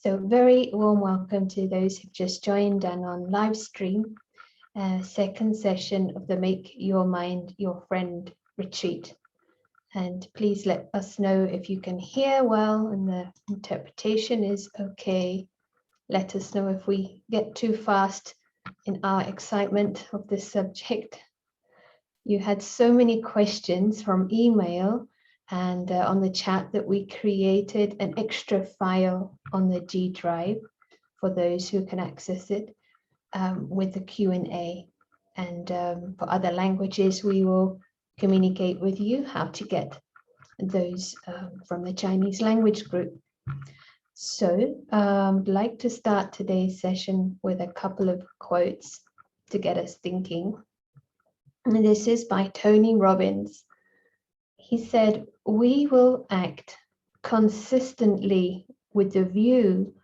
So very warm welcome to those who've just joined and on live stream, second session of the Make Your Mind Your Friend retreat. And please let us know if you can hear well and the interpretation is okay. Let us know if we get too fast in our excitement of this subject. You had so many questions from email and on the chat that we created an extra file on the G Drive for those who can access it with the Q&A. And for other languages, we will communicate with you how to get those from the Chinese language group. So I'd like to start today's session with a couple of quotes to get us thinking. And this is by Tony Robbins. He said, "We will act consistently with the view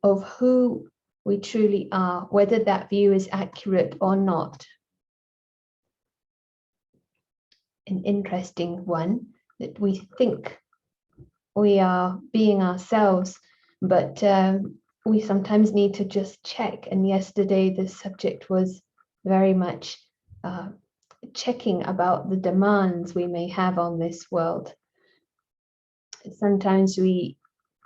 of who we truly are, whether that view is accurate or not." An interesting one, that we think we are being ourselves, but we sometimes need to just check. And yesterday the subject was very much checking about the demands we may have on this world. Sometimes we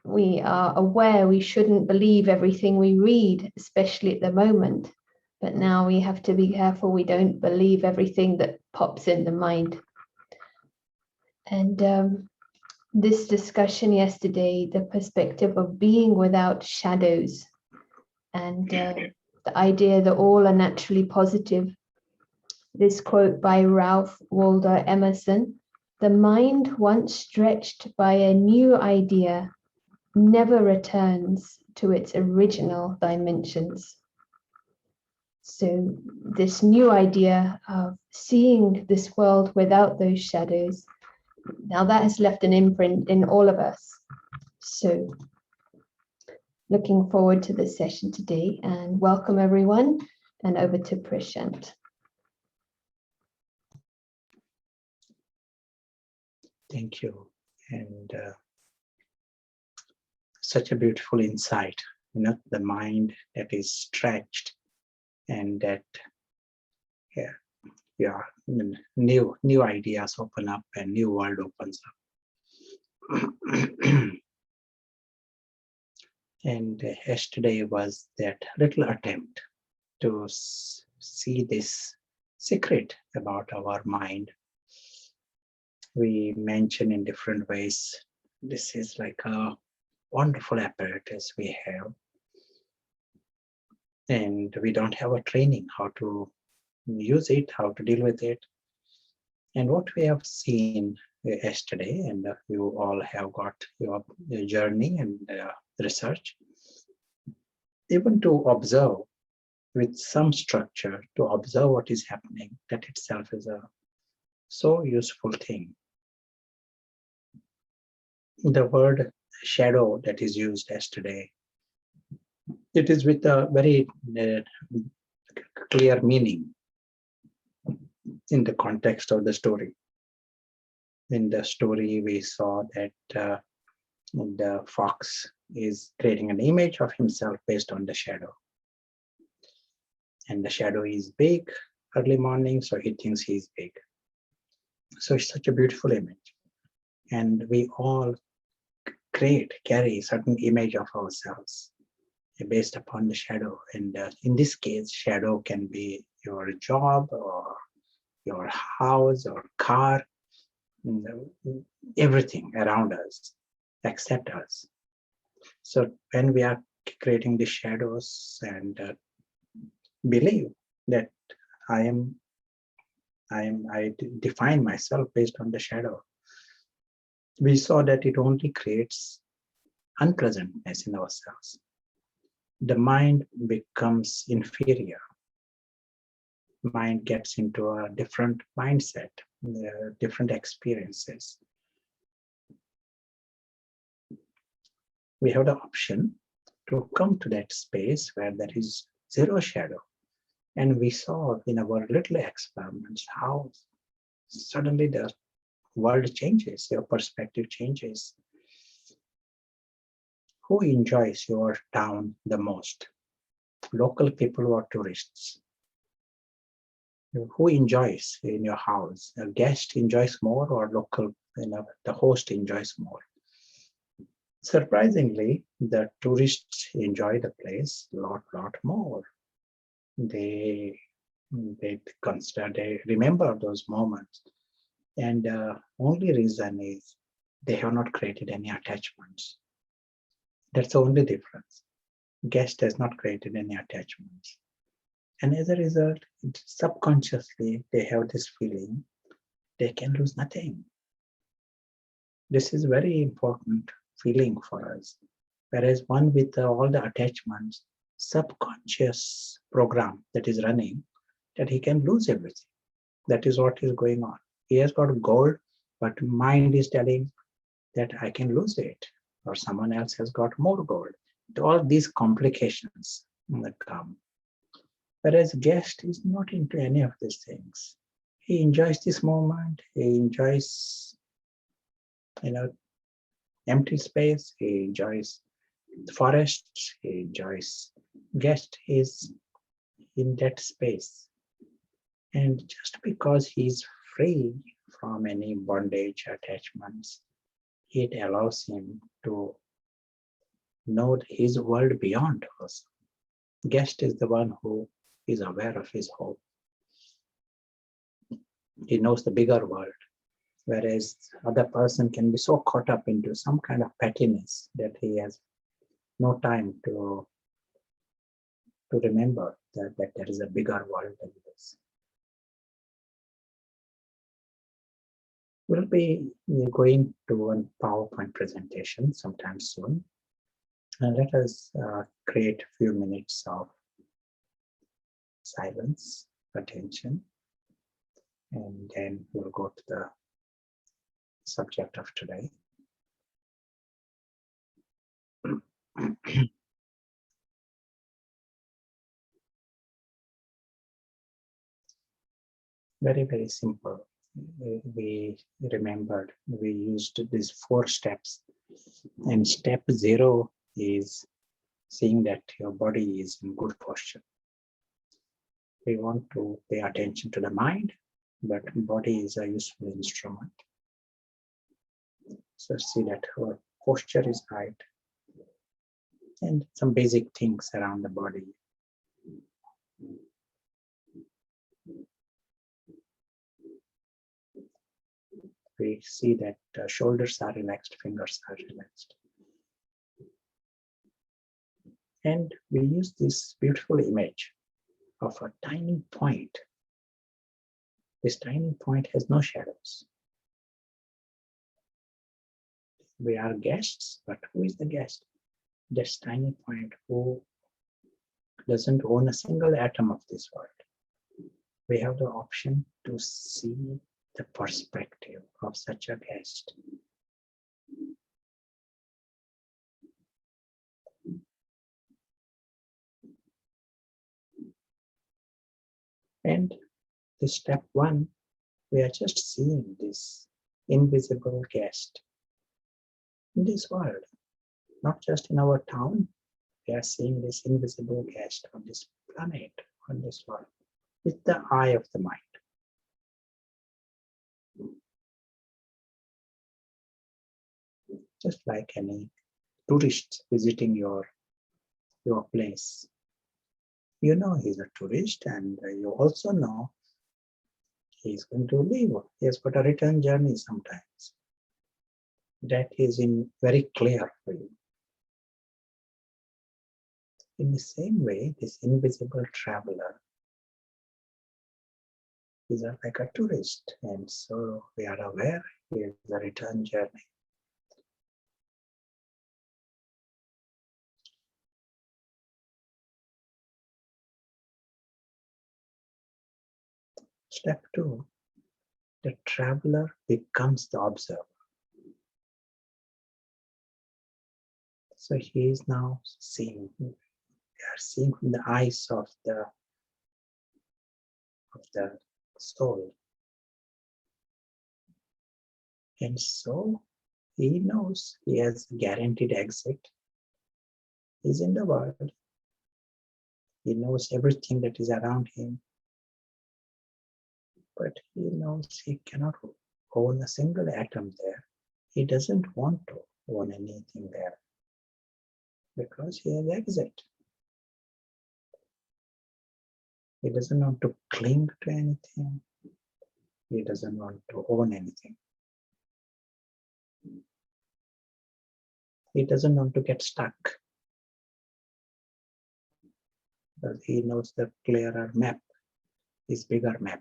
are aware we shouldn't believe everything we read, especially at the moment, but now we have to be careful we don't believe everything that pops in the mind. And this discussion yesterday, the perspective of being without shadows, and the idea that all are naturally positive. This quote by Ralph Waldo Emerson: "The mind once stretched by a new idea never returns to its original dimensions." So this new idea of seeing this world without those shadows, now that has left an imprint in all of us. So looking forward to this session today, and welcome everyone, and over to Prashant. Thank you. And such a beautiful insight, the mind that is stretched, and that, new ideas open up and new world opens up. And yesterday was that little attempt to see this secret about our mind. We mention in different ways, this is like a wonderful apparatus we have, and we don't have a training how to use it, how to deal with it. And what we have seen yesterday, and you all have got your journey and research, even to observe with some structure, to observe what is happening, that itself is a so useful thing. The word shadow that is used yesterday, it is with a very clear meaning in the context of the story. In the story, we saw that the fox is creating an image of himself based on the shadow. And the shadow is big early morning, so he thinks he's big. So it's such a beautiful image. And we all carry certain image of ourselves based upon the shadow. And in this case, shadow can be your job or your house or car, everything around us except us. So when we are creating the shadows and believe that I define myself based on the shadow, we saw that it only creates unpleasantness in ourselves. The mind becomes inferior. Mind gets into a different mindset, different experiences. We have the option to come to that space where there is zero shadow. And we saw in our little experiments how suddenly the world changes, your perspective changes. Who enjoys your town the most? Local people or tourists? Who enjoys in your house? A guest enjoys more or local, the host enjoys more? Surprisingly, the tourists enjoy the place a lot more. They consider, they remember those moments. And only reason is they have not created any attachments. That's the only difference. Guest has not created any attachments. And as a result, subconsciously, they have this feeling they can lose nothing. This is very important feeling for us. Whereas one with all the attachments, subconscious program that is running, that he can lose everything. That is what is going on. He has got gold, but mind is telling that I can lose it, or someone else has got more gold. All these complications that come. Whereas guest is not into any of these things. He enjoys this moment. He enjoys, empty space. He enjoys the forest. He enjoys. Guest is in that space, and just because he's free from any bondage attachments, it allows him to know his world beyond us. Guest is the one who is aware of his home. He knows the bigger world, whereas other person can be so caught up into some kind of pettiness that he has no time to remember that there is a bigger world than this. We'll be going to a PowerPoint presentation sometime soon. And let us create a few minutes of silence, attention, and then we'll go to the subject of today. Very simple. We remembered, we used these 4 steps, and step 0 is seeing that your body is in good posture. We want to pay attention to the mind, but body is a useful instrument. So see that our posture is right, and some basic things around the body. We see that shoulders are relaxed, fingers are relaxed. And we use this beautiful image of a tiny point. This tiny point has no shadows. We are guests, but who is the guest? This tiny point who doesn't own a single atom of this world. We have the option to see the perspective of such a guest. And the step 1, we are just seeing this invisible guest in this world, not just in our town. We are seeing this invisible guest on this planet, on this world, with the eye of the mind. Just like any tourist visiting your place. You know he's a tourist, and you also know he's going to leave. He has got a return journey sometimes. That is very clear for you. In the same way, this invisible traveler is like a tourist, and so we are aware he is a return journey. Step 2, the traveler becomes the observer. So he is now seeing. We are seeing from the eyes of the soul. And so he knows he has a guaranteed exit. He's in the world. He knows everything that is around him. But he knows he cannot own a single atom there. He doesn't want to own anything there because he has exit. He doesn't want to cling to anything. He doesn't want to own anything. He doesn't want to get stuck. Because he knows the clearer map, his bigger map.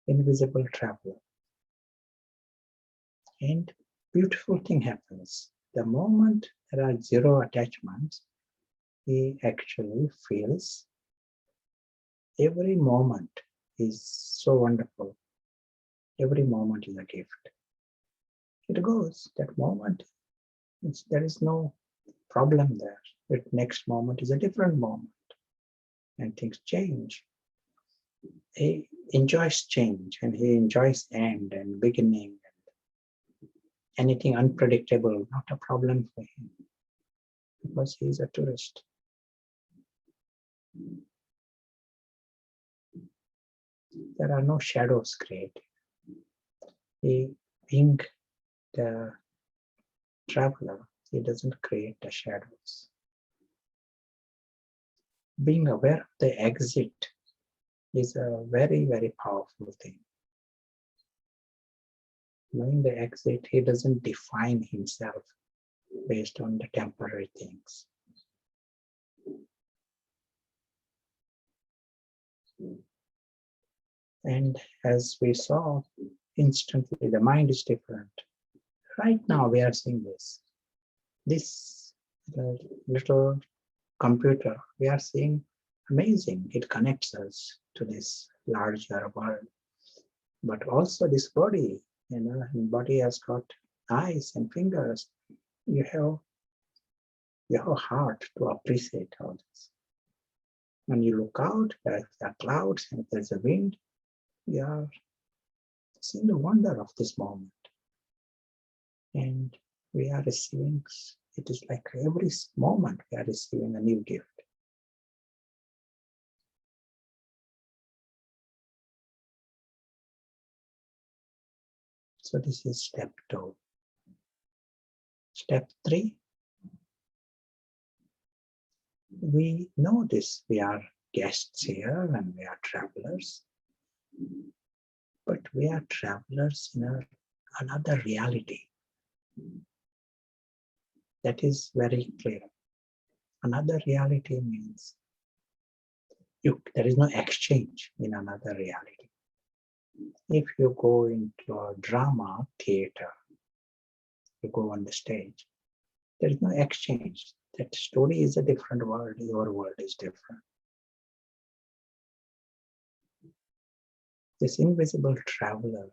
Invisible traveler. And beautiful thing happens. The moment there are zero attachments, he actually feels every moment is so wonderful. Every moment is a gift. It goes, that moment, there is no problem there. That next moment is a different moment and things change. He enjoys change and he enjoys end and beginning. Anything unpredictable, not a problem for him because he is a tourist. There are no shadows created. He, being the traveler, he doesn't create the shadows. Being aware of the exit is a very, very powerful thing. Knowing the exit, he doesn't define himself based on the temporary things. And as we saw, instantly the mind is different. Right now we are seeing this. This little computer, we are seeing amazing. It connects us to this larger world. But also this body, body has got eyes and fingers. You have a heart to appreciate all this. When you look out, there are clouds and there's a wind, you are seeing the wonder of this moment. And we are receiving, it is like every moment we are receiving a new gift. So this is step 2. Step 3, we know this, we are guests here and we are travelers, but we are travelers in another reality. That is very clear. Another reality means there is no exchange in another reality. If you go into a drama theater, you go on the stage, there is no exchange. That story is a different world, your world is different. This invisible traveler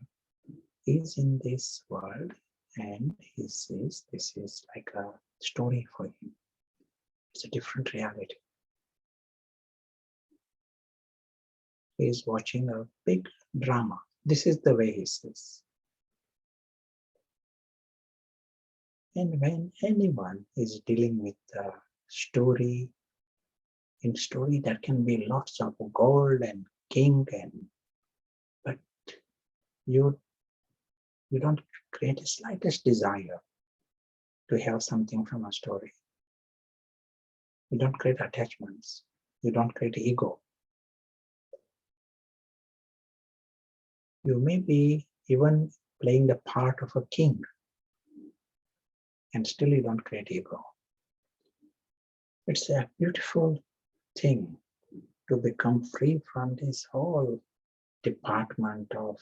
is in this world and he says this is like a story for him. It's a different reality. He is watching a big drama. This is the way he says. And when anyone is dealing with a story, in story there can be lots of gold and king, but you don't create the slightest desire to have something from a story. You don't create attachments. You don't create ego. You may be even playing the part of a king and still you don't create ego. It's a beautiful thing to become free from this whole department of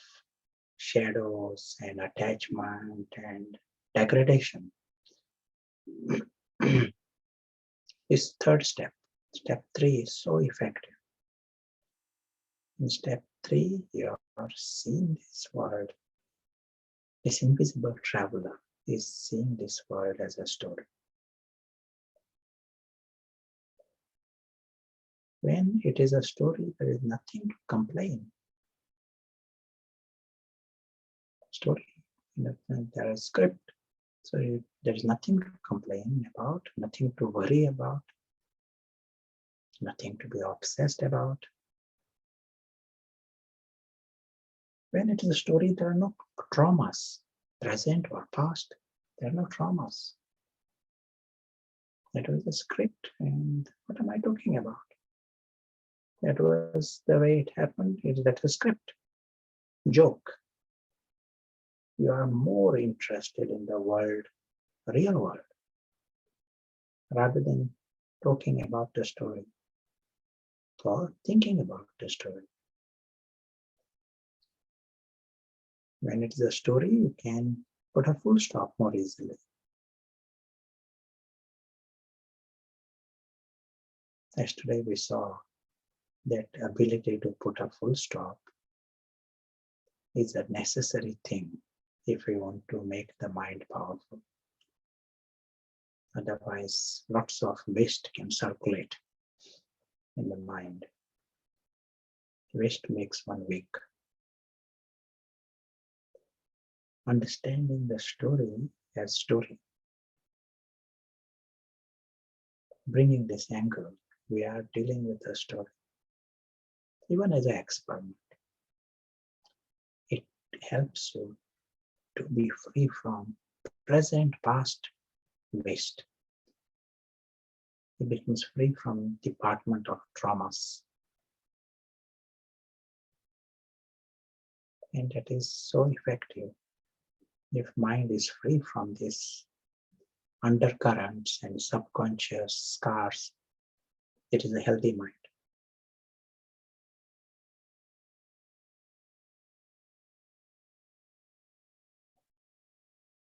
shadows and attachment and degradation. This third step, step 3, is so effective. In step 3, you are seeing this world. This invisible traveler is seeing this world as a story. When it is a story, there is nothing to complain. Story, there is script. So there is nothing to complain about, nothing to worry about, nothing to be obsessed about. When it is a story, there are no traumas, present or past. There are no traumas. That was a script, and what am I talking about? That was the way it happened. That's a script. Joke. You are more interested in the world, real world, rather than talking about the story or thinking about the story. When it is a story, you can put a full stop more easily. Yesterday we saw that ability to put a full stop is a necessary thing if we want to make the mind powerful. Otherwise, lots of waste can circulate in the mind. Waste makes one weak. Understanding the story as story, bringing this angle, we are dealing with a story. Even as an experiment, it helps you to be free from present, past waste. It becomes free from department of traumas. And that is so effective. If mind is free from these undercurrents and subconscious scars, it is a healthy mind.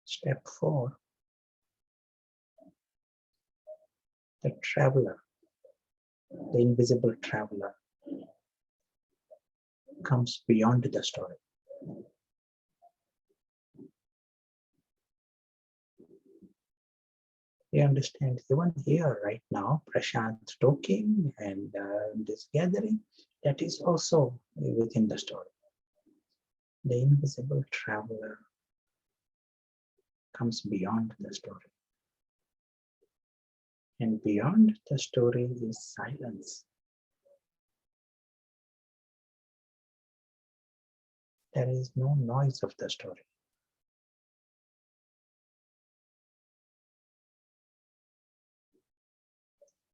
Step 4, the traveler, the invisible traveler, comes beyond the story. We understand even here right now, Prashant talking and this gathering, that is also within the story. The invisible traveler comes beyond the story. And beyond the story is silence. There is no noise of the story.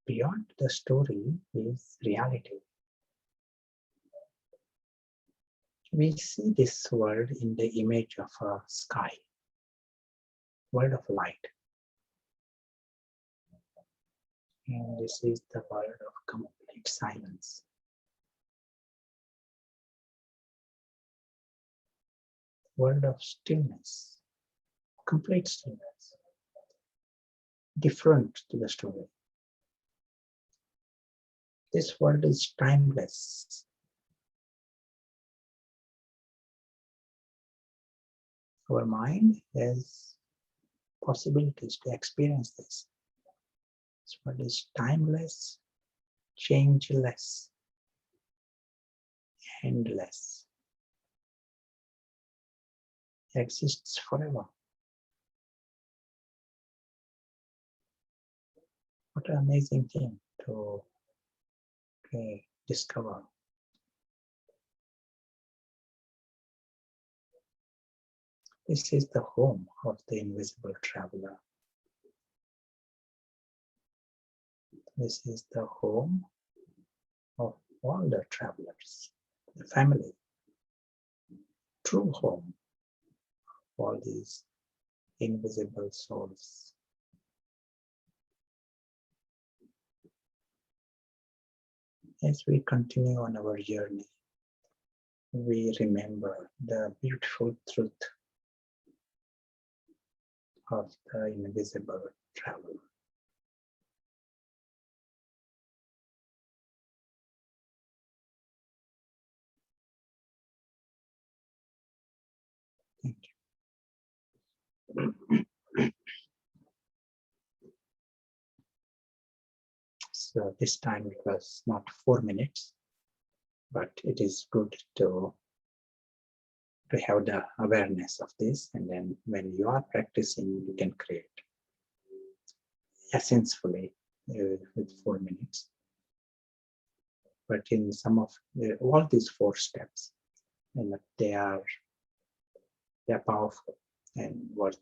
Beyond the story is reality. We see this world in the image of a sky, world of light. And this is the world of complete silence. World of stillness, complete stillness, different to the story. This world is timeless. Our mind has possibilities to experience this. This world is timeless, changeless, endless. It exists forever. What an amazing thing to discover. This is the home of the invisible traveler. This is the home of all the travelers, the family, true home of all these invisible souls. As we continue on our journey, we remember the beautiful truth of the invisible traveler. Thank you. So this time it was not 4 minutes, but it is good to to have the awareness of this, and then when you are practicing, you can create essentially with 4 minutes. But in some of all these 4 steps, and they are powerful and worth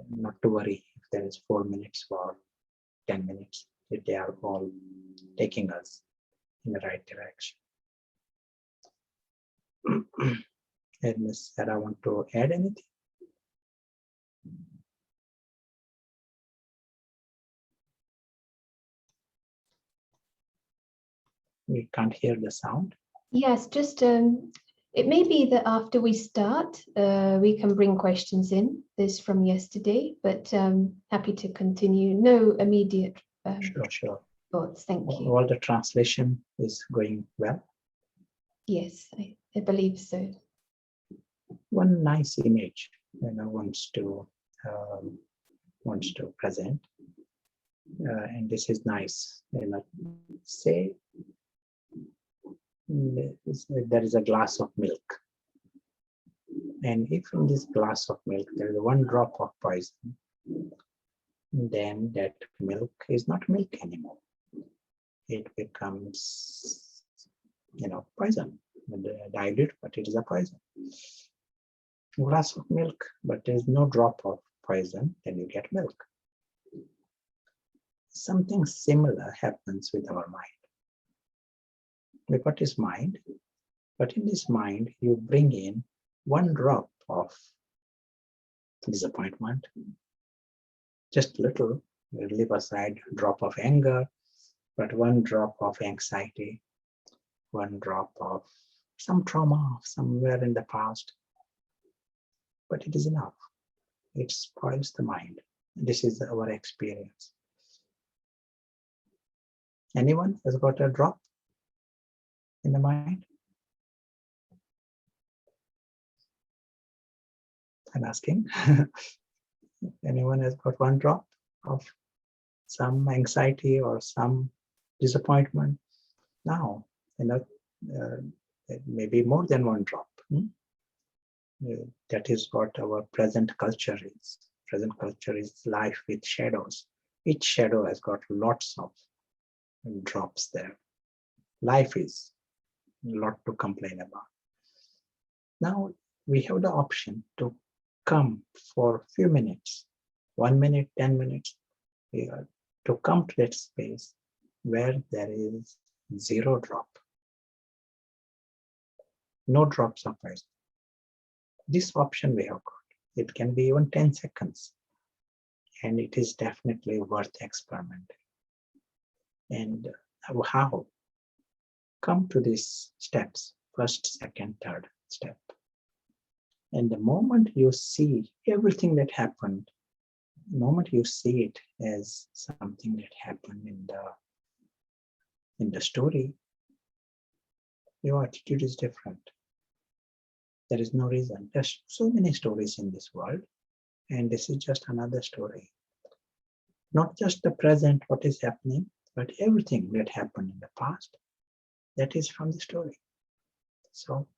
not to worry if there is 4 minutes or 10 minutes, if they are all taking us in the right direction. And Ms. Sarah, want to add anything? We can't hear the sound. Yes, just it may be that after we start, we can bring questions in. This from yesterday, but happy to continue. No immediate Sure. thoughts. Thank you. All the translation is going well. Yes, I believe so. One nice image wants to present, and this is nice. Say there is a glass of milk, and if in this glass of milk there is 1 drop of poison, then that milk is not milk anymore. It becomes poison, diluted, but it is a poison. Glass of milk, but there is no drop of poison, then you get milk. Something similar happens with our mind. What is mind? But in this mind, you bring in 1 drop of disappointment, just little, you leave aside drop of anger, but 1 drop of anxiety, 1 drop of some trauma somewhere in the past. But it is enough. It spoils the mind. This is our experience. Anyone has got a drop in the mind? I'm asking. Anyone has got 1 drop of some anxiety or some disappointment? Now, maybe more than 1 drop. That is what our present culture is. Present culture is life with shadows. Each shadow has got lots of drops there. Life is a lot to complain about. Now we have the option to come for a few minutes, 1 minute, 10 minutes, to come to that space where there is 0 drop. No drops of poison. This option we have got. It can be even 10 seconds. And it is definitely worth experimenting. And how? Come to these steps, 1st, 2nd, 3rd step. And the moment you see everything that happened, the moment you see it as something that happened in the story, your attitude is different. There is no reason. There's so many stories in this world, and this is just another story. Not just the present, what is happening, but everything that happened in the past, that is from the story. So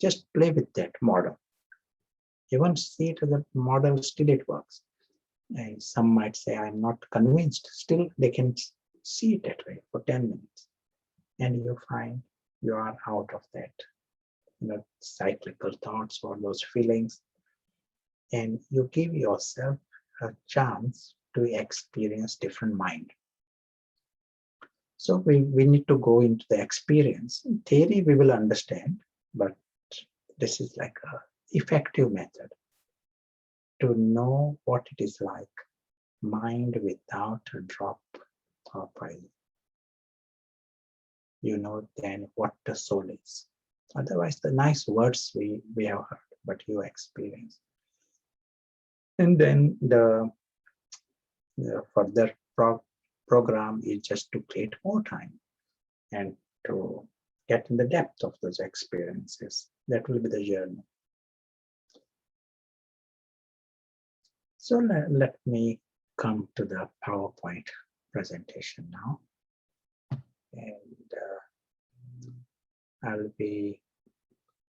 just play with that model. Even see it as a model, still it works. And some might say, I'm not convinced. Still, they can see it that way for 10 minutes. And you find you are out of that cyclical thoughts or those feelings, and you give yourself a chance to experience different mind. So we need to go into the experience. In theory, we will understand, but this is like an effective method to know what it is like, mind without a drop of poison. You know then what the soul is. Otherwise, the nice words we have heard, but you experience. And then the further program is just to create more time and to get in the depth of those experiences. That will be the journey. So let me come to the PowerPoint presentation now. And I'll be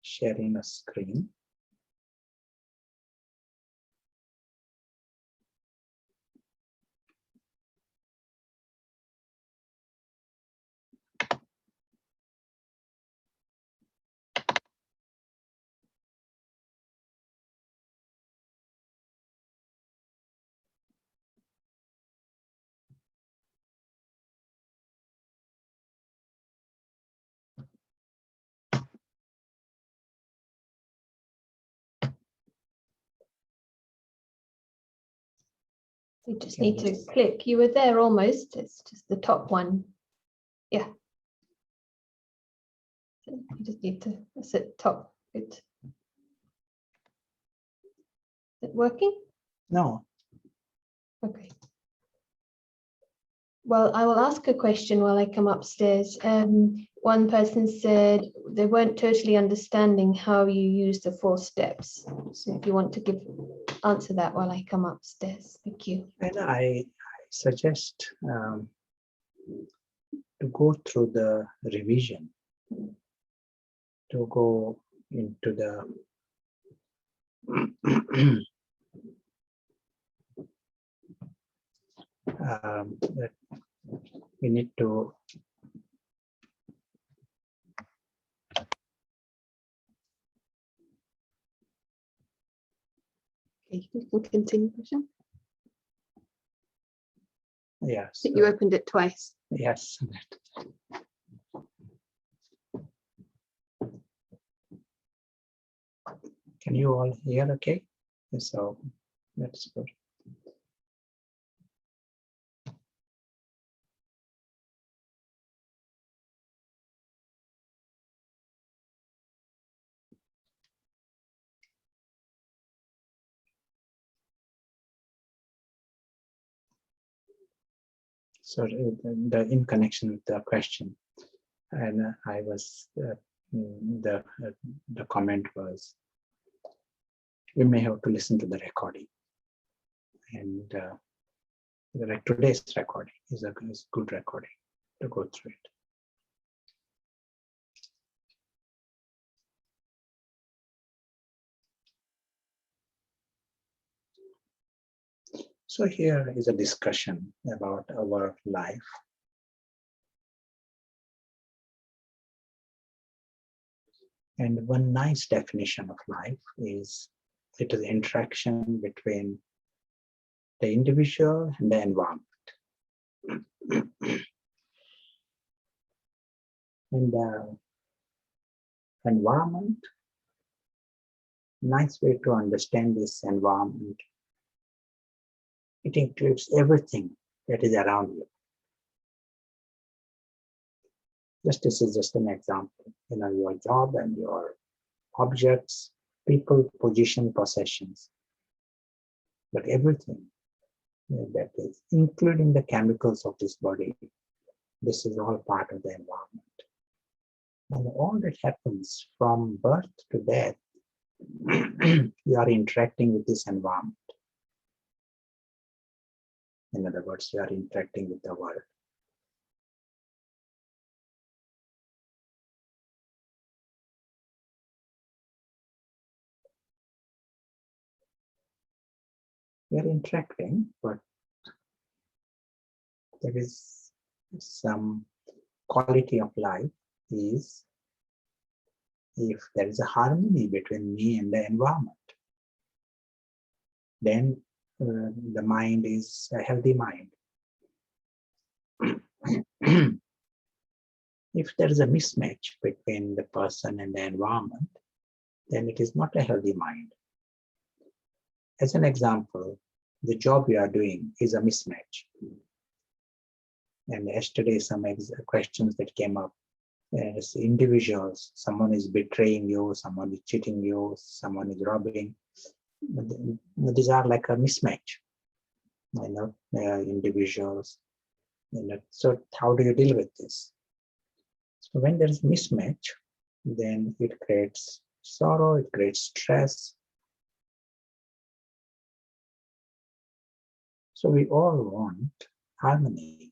sharing a screen. You just need to click. You were there almost. It's just the top one. Yeah. You just need to, that's it, top. Good. Is it working? No. Okay. Well, I will ask a question while I come upstairs. One person said they weren't totally understanding how you use the 4 steps. So if you want to answer that while I come upstairs. Thank you. And I suggest to go through the revision, to go into the that we need to Okay, you can continue, Prashant. yes. You opened it twice. Yes. Can you all hear okay? So that's good. So in connection with the question, and I was the comment was, we may have to listen to the recording, and like today's recording is a good recording to go through it. So here is a discussion about our life. And one nice definition of life is it is interaction between the individual and the environment. And the environment, nice way to understand this environment, it includes everything that is around you. This is just an example. Your job and your objects, people, position, possessions, but everything that is, including the chemicals of this body, this is all part of the environment. And all that happens from birth to death, you are interacting with this environment. In other words, you are interacting with the world. We are interacting, but there is some quality of life is if there is a harmony between me and the environment, then the mind is a healthy mind. If there is a mismatch between the person and the environment, then it is not a healthy mind. As an example, the job you are doing is a mismatch. And yesterday, some questions that came up as individuals, someone is betraying you, someone is cheating you, someone is robbing. These are like a mismatch, individuals. So how do you deal with this? So when there is mismatch, then it creates sorrow, it creates stress. So we all want harmony.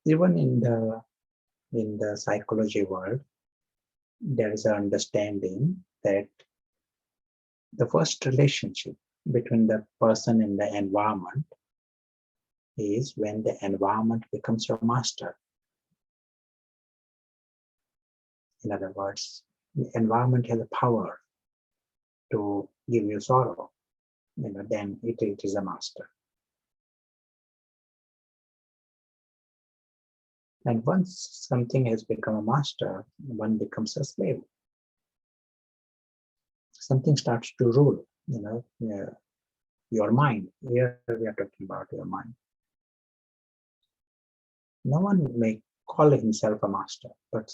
Even in the psychology world, there is an understanding that the first relationship between the person and the environment is when the environment becomes your master. In other words, the environment has a power to give you sorrow, then it is a master. And once something has become a master, one becomes a slave. Something starts to rule, your mind. Here we are talking about your mind. No one may call himself a master, but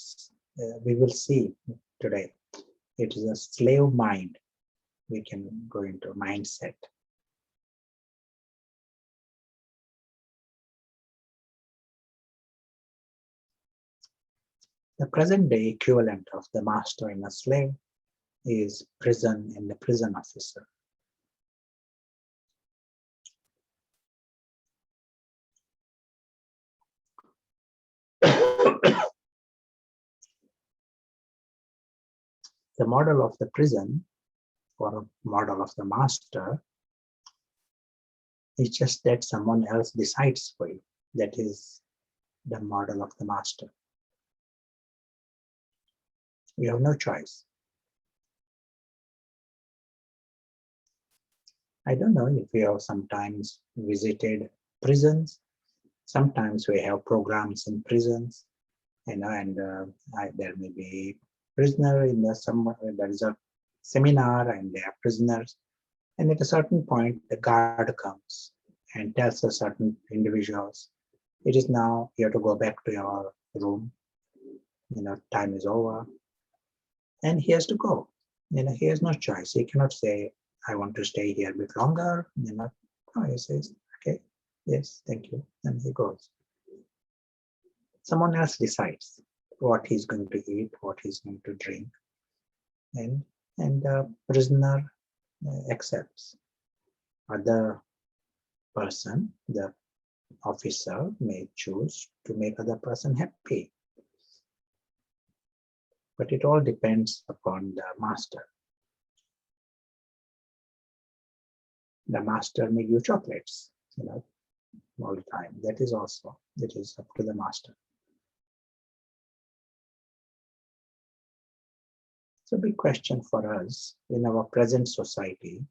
we will see today. It is a slave mind. We can go into mindset. The present day equivalent of the master and a slave is prison and the prison officer. The model of the prison or a model of the master is just that someone else decides for you. That is the model of the master. You have no choice. I don't know if you have sometimes visited prisons. Sometimes we have programs in prisons, and there may be prisoner in there is a seminar and there are prisoners. And at a certain point, the guard comes and tells a certain individuals, it is now, you have to go back to your room. Time is over. And he has to go. He has no choice. He cannot say, I want to stay here a bit longer. No, he says, okay, yes, thank you. And he goes. Someone else decides what he's going to eat, what he's going to drink. And the prisoner accepts. Other person, the officer, may choose to make other person happy. But it all depends upon the master. The master may give chocolates, all the time. That is up to the master. So, big question for us in our present society.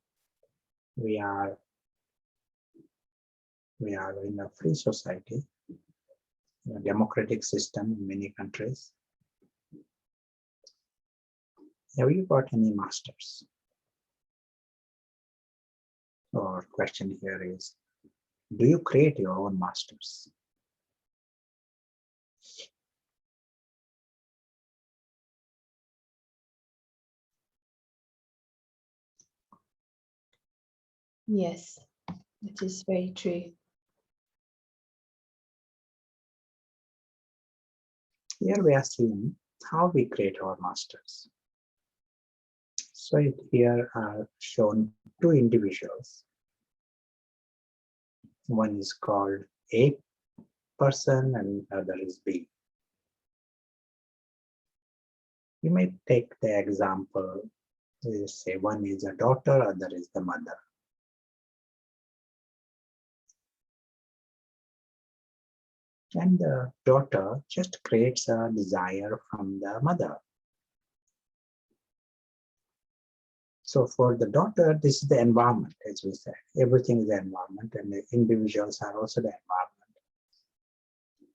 We are in a free society, a democratic system in many countries. Have you got any masters? Or question here is, do you create your own masters? Yes, it is very true. Here we are seeing how we create our masters. So here are shown two individuals. One is called A person and other is B. You may take the example, say one is a daughter, other is the mother. And the daughter just creates a desire from the mother. So for the daughter, this is the environment, as we said. Everything is the environment, and the individuals are also the environment.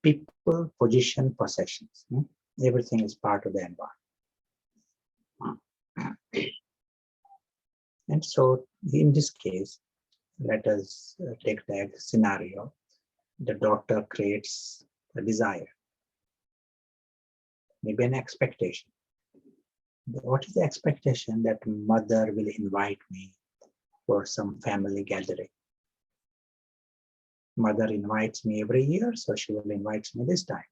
People, position, possessions. Everything is part of the environment. And so in this case, let us take the scenario. The daughter creates a desire, maybe an expectation. What is the expectation? That mother will invite me for some family gathering. Mother invites me every year, so she will invite me this time.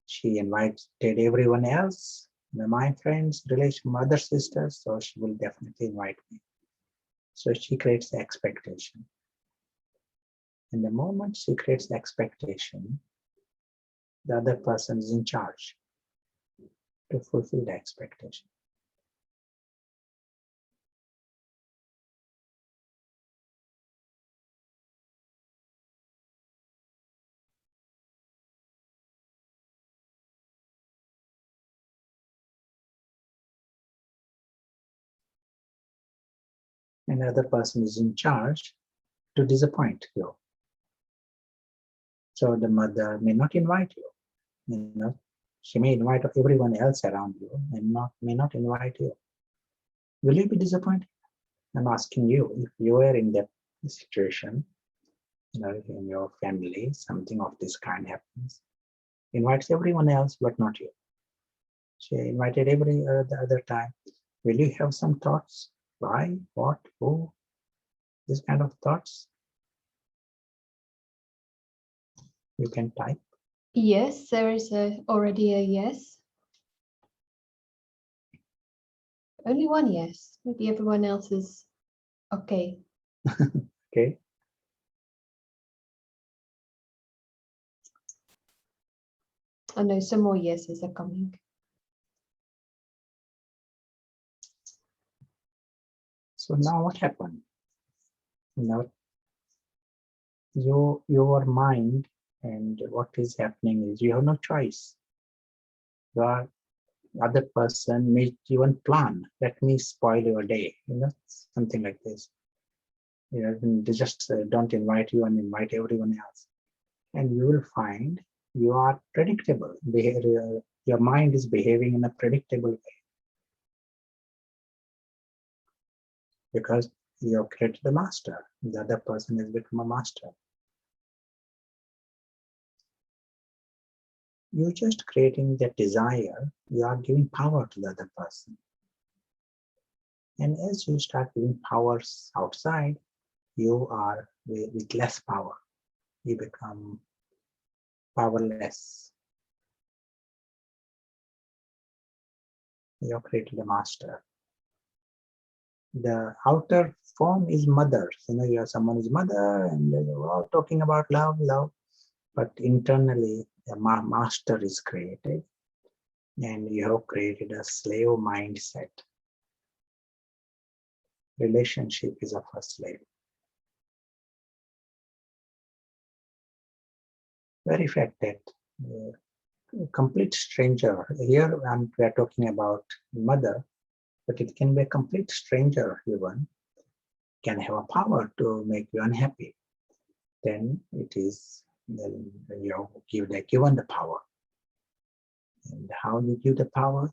She invited everyone else, my friends, relation, mother, sisters, so she will definitely invite me. So she creates the expectation. And the moment she creates the expectation, The other person is in charge to fulfill the expectation. And the other person is in charge to disappoint you. So the mother may not invite you. She may invite everyone else around you and may not invite you. Will you be disappointed? I'm asking you, if you are in that situation, in your family, something of this kind happens, invites everyone else, but not you. She invited every the other time. Will you have some thoughts? Why? What? Who? This kind of thoughts? You can type. Yes, there is already a yes. Only one yes. Maybe everyone else is okay. Okay. I know some more yeses are coming. So now what happened? Your mind, and what is happening is you have no choice. The other person may even plan, let me spoil your day, something like this. They just don't invite you and invite everyone else. And you will find you are predictable. Your mind is behaving in a predictable way. Because you have created a master. The other person has become a master. You're just creating that desire. You are giving power to the other person. And as you start giving powers outside, you are with less power. You become powerless. You have created a master. The outer form is mother. You are someone is mother, and you're all talking about love. But internally, the master is created, and you have created a slave mindset. Relationship is of a slave. Very fact that a complete stranger, here we are talking about mother, but it can be a complete stranger even, can have a power to make you unhappy. Then you given the power. And how you give the power?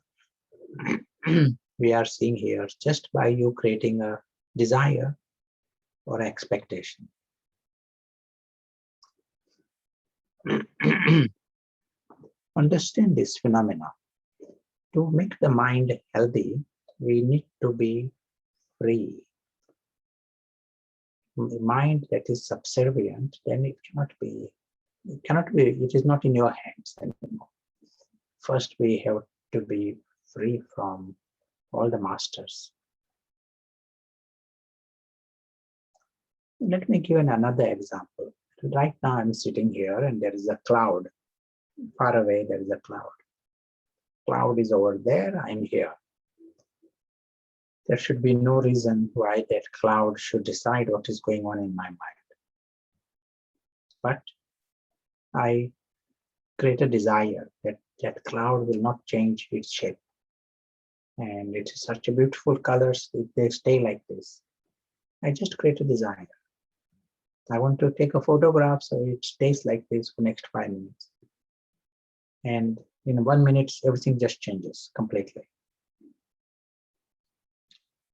We are seeing here, just by you creating a desire or expectation. Understand this phenomena. To make the mind healthy, we need to be free. The mind that is subservient, then it is not in your hands anymore. First, we have to be free from all the masters. Let me give another example. Right now I'm sitting here and there is a cloud. Far away there is a cloud. Cloud is over there, I'm here. There should be no reason why that cloud should decide what is going on in my mind. But I create a desire that that cloud will not change its shape. And it is such a beautiful colors, they stay like this. I just create a desire. I want to take a photograph so it stays like this for next 5 minutes. And in 1 minute, everything just changes completely.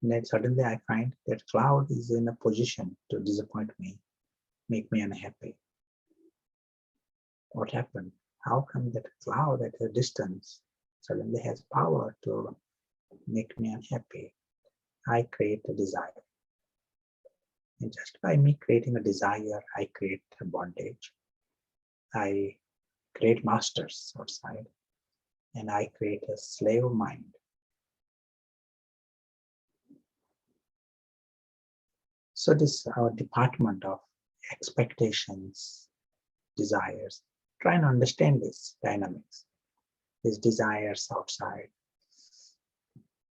And then suddenly I find that cloud is in a position to disappoint me, make me unhappy. What happened? How come that cloud at a distance suddenly has power to make me unhappy? I create a desire. And just by me creating a desire, I create a bondage. I create masters outside, and I create a slave mind. So this is our department of expectations, desires. try and understand these dynamics, these desires outside,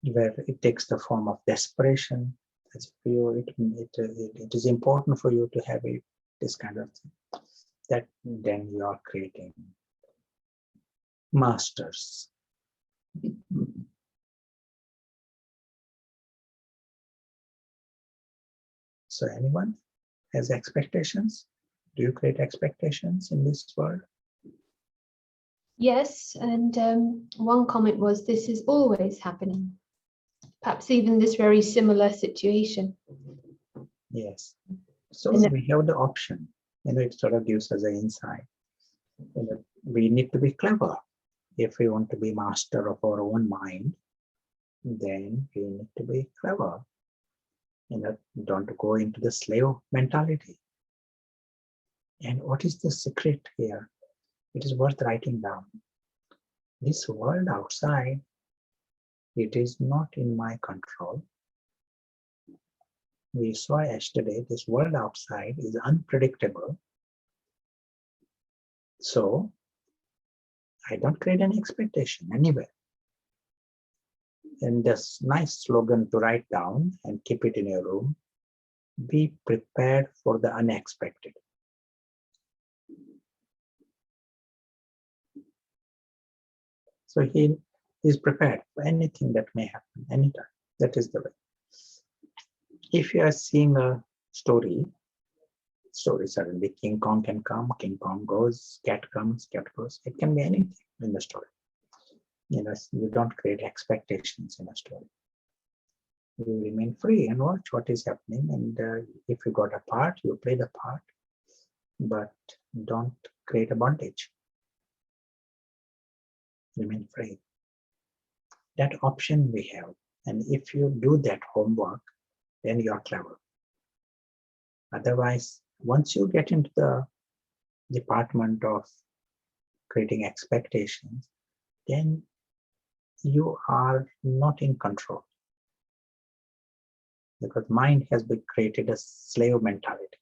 where it takes the form of desperation. As for you, it is important for you to have this kind of thing. That then you are creating masters. So anyone has expectations? Do you create expectations in this world? Yes, and one comment was, this is always happening. Perhaps even this very similar situation. Yes. So And we have the option, it sort of gives us an insight. We need to be clever. If we want to be master of our own mind, then we need to be clever. Don't go into the slave mentality. And what is the secret here? It is worth writing down. This world outside, it is not in my control. We saw yesterday, this world outside is unpredictable. So I don't create any expectation anywhere. And this nice slogan to write down and keep it in your room: be prepared for the unexpected. So he is prepared for anything that may happen anytime. That is the way. If you are seeing a story suddenly King Kong can come, King Kong goes, cat comes, cat goes. It can be anything in the story. You don't create expectations in a story. You remain free and watch what is happening. And if you got a part, you play the part, but don't create a bondage. Remain free. That option we have. And if you do that homework, then you are clever. Otherwise, once you get into the department of creating expectations, then you are not in control. Because mind has been created a slave mentality.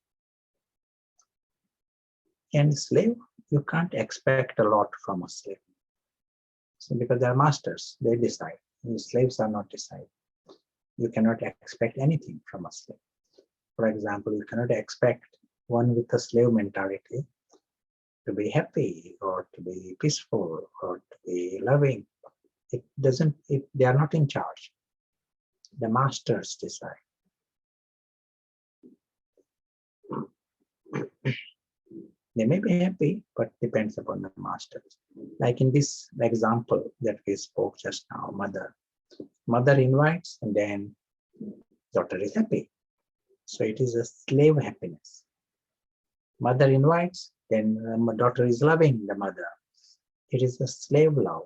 And slave, you can't expect a lot from a slave. So because they are masters, they decide. And slaves are not decided. You cannot expect anything from a slave. For example, you cannot expect one with a slave mentality to be happy or to be peaceful or to be loving. They are not in charge. The masters decide. They may be happy, but depends upon the masters. Like in this example that we spoke just now, mother. Mother invites and then daughter is happy. So it is a slave happiness. Mother invites, then daughter is loving the mother. It is a slave love.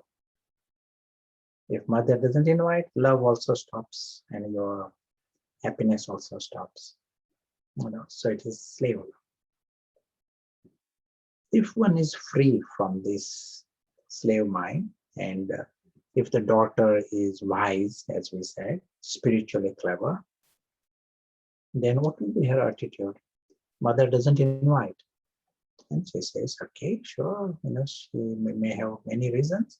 If mother doesn't invite, love also stops and your happiness also stops. So it is slave love. If one is free from this slave mind, and if the daughter is wise, as we said, spiritually clever, then what will be her attitude? Mother doesn't invite. And she says, okay, sure, she may have many reasons,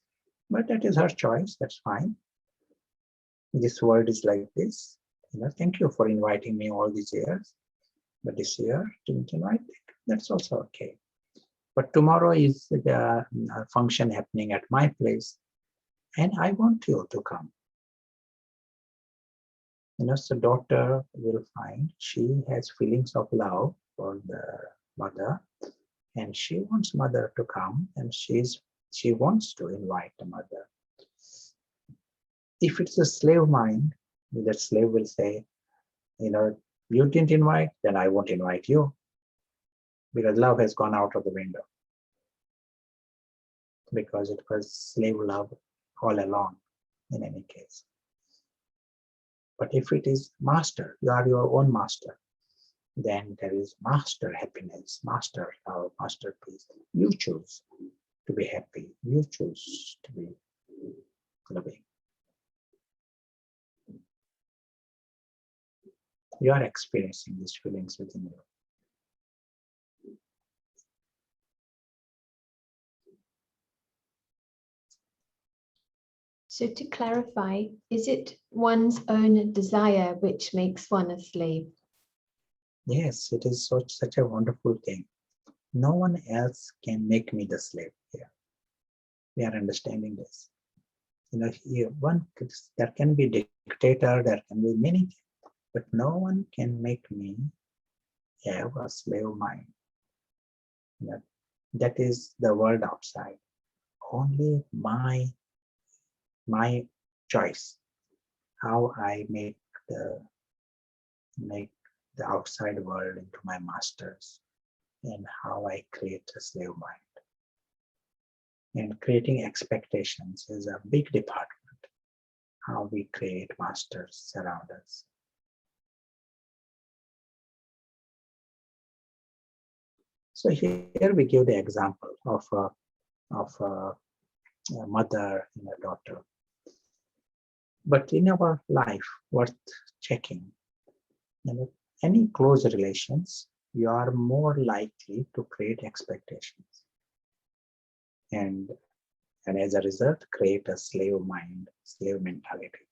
but that is her choice, that's fine. This world is like this. Thank you for inviting me all these years, but this year didn't invite me. That's also okay. But tomorrow is the function happening at my place, and I want you to come. So daughter will find she has feelings of love for the mother, and she wants mother to come, and she wants to invite the mother. If it's a slave mind, that slave will say, you didn't invite, then I won't invite you, because love has gone out of the window. Because it was slave love all along, in any case. But if it is master, you are your own master, then there is master happiness, master love, master peace. You choose to be happy. You choose to be loving. You are experiencing these feelings within you. So to clarify, is it one's own desire which makes one a slave? Yes, it is such a wonderful thing. No one else can make me the slave here. We are understanding this. There can be dictator, there can be many things, but no one can make me have a slave mind. That is the world outside. Only my choice, how I make the outside world into my masters, and how I create a slave mind. And creating expectations is a big department, how we create masters around us. So here we give the example of a mother and a daughter. But in our life, worth checking, any close relations, you are more likely to create expectations. And as a result, create a slave mind, slave mentality.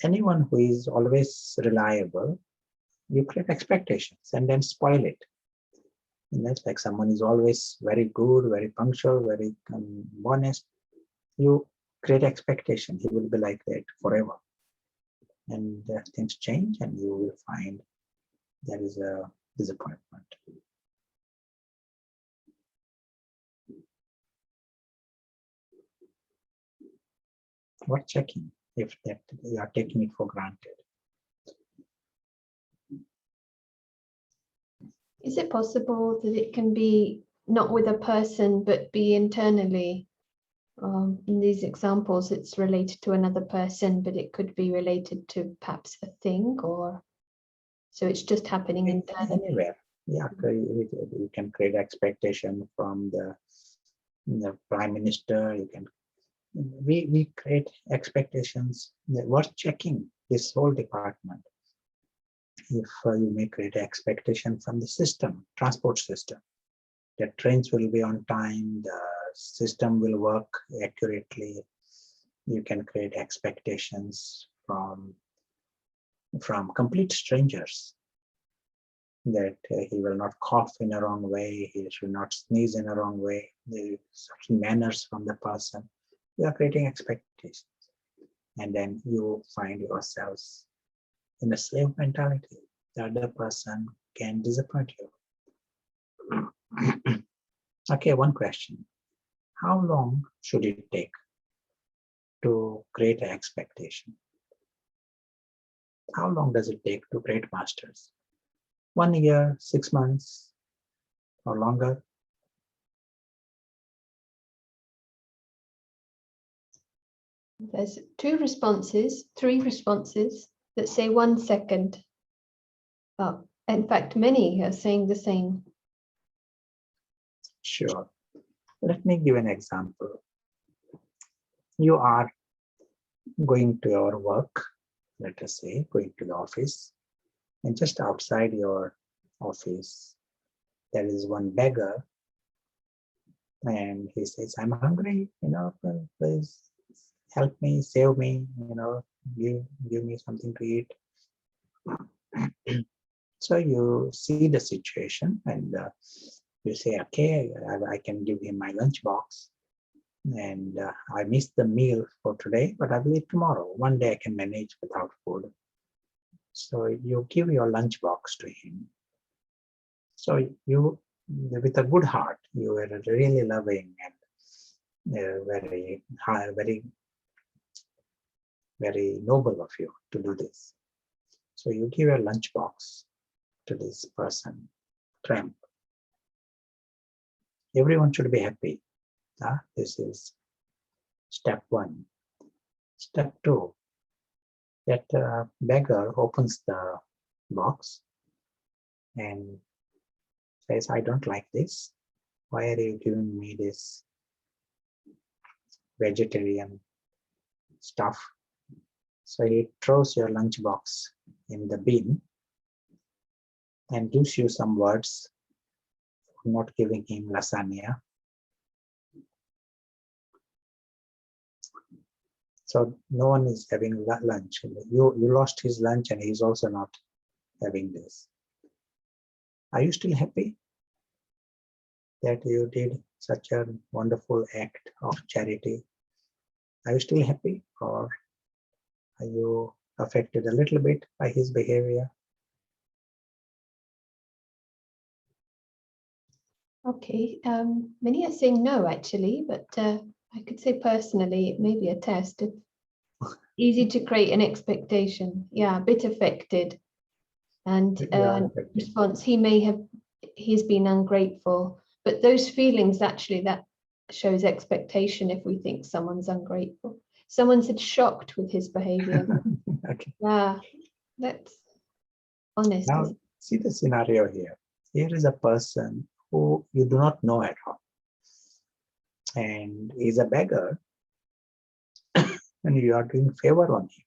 Anyone who is always reliable, you create expectations and then spoil it. And that's like someone is always very good, very punctual, very honest. You create expectation. He will be like that forever. And things change and you will find there is a disappointment. What checking if that you are taking it for granted? Is it possible that it can be not with a person, but be internally? In these examples, it's related to another person, but it could be related to perhaps a thing, or so it's just happening internally. Anywhere. Yeah, you can create expectation from the prime minister. You can. We create expectations. Worth checking this whole department. If you may create expectation from the system, transport system, that trains will be on time, the system will work accurately. You can create expectations from complete strangers, that he will not cough in a wrong way, he should not sneeze in a wrong way, the certain manners from the person. You are creating expectations, and then you find yourselves in a slave mentality. The other person can disappoint you. Okay, one question. How long should it take to create an expectation? How long does it take to create masters? 1 year, 6 months, or longer? There's 3 responses that say 1 second. In fact, many are saying the same. Sure. Let me give an example. You are going to your work, let us say, going to the office, and just outside your office, there is one beggar, and he says, I'm hungry, please help me, save me, give me something to eat. So you see the situation and you say, okay, I can give him my lunchbox, and I missed the meal for today, but I will eat tomorrow. One day I can manage without food. So you give your lunchbox to him. So you, with a good heart, you were really loving and very high, very noble of you to do this. So you give a lunchbox to this person, tramp. Everyone should be happy. This is step 1. Step 2, that beggar opens the box and says, I don't like this. Why are you giving me this vegetarian stuff? So he throws your lunchbox in the bin and gives you some words for not giving him lasagna. So no one is having lunch. You lost his lunch and he's also not having this. Are you still happy that you did such a wonderful act of charity? Are you still happy, or are you affected a little bit by his behavior? Okay, many are saying no, actually, but I could say personally, it may be a test. It's easy to create an expectation. Yeah, a bit affected. And response, he's been ungrateful. But those feelings, actually, that shows expectation if we think someone's ungrateful. Someone said shocked with his behavior. Okay. Yeah, that's honest. Now, see the scenario here. Here is a person who you do not know at all, and is a beggar, and you are doing favor on him.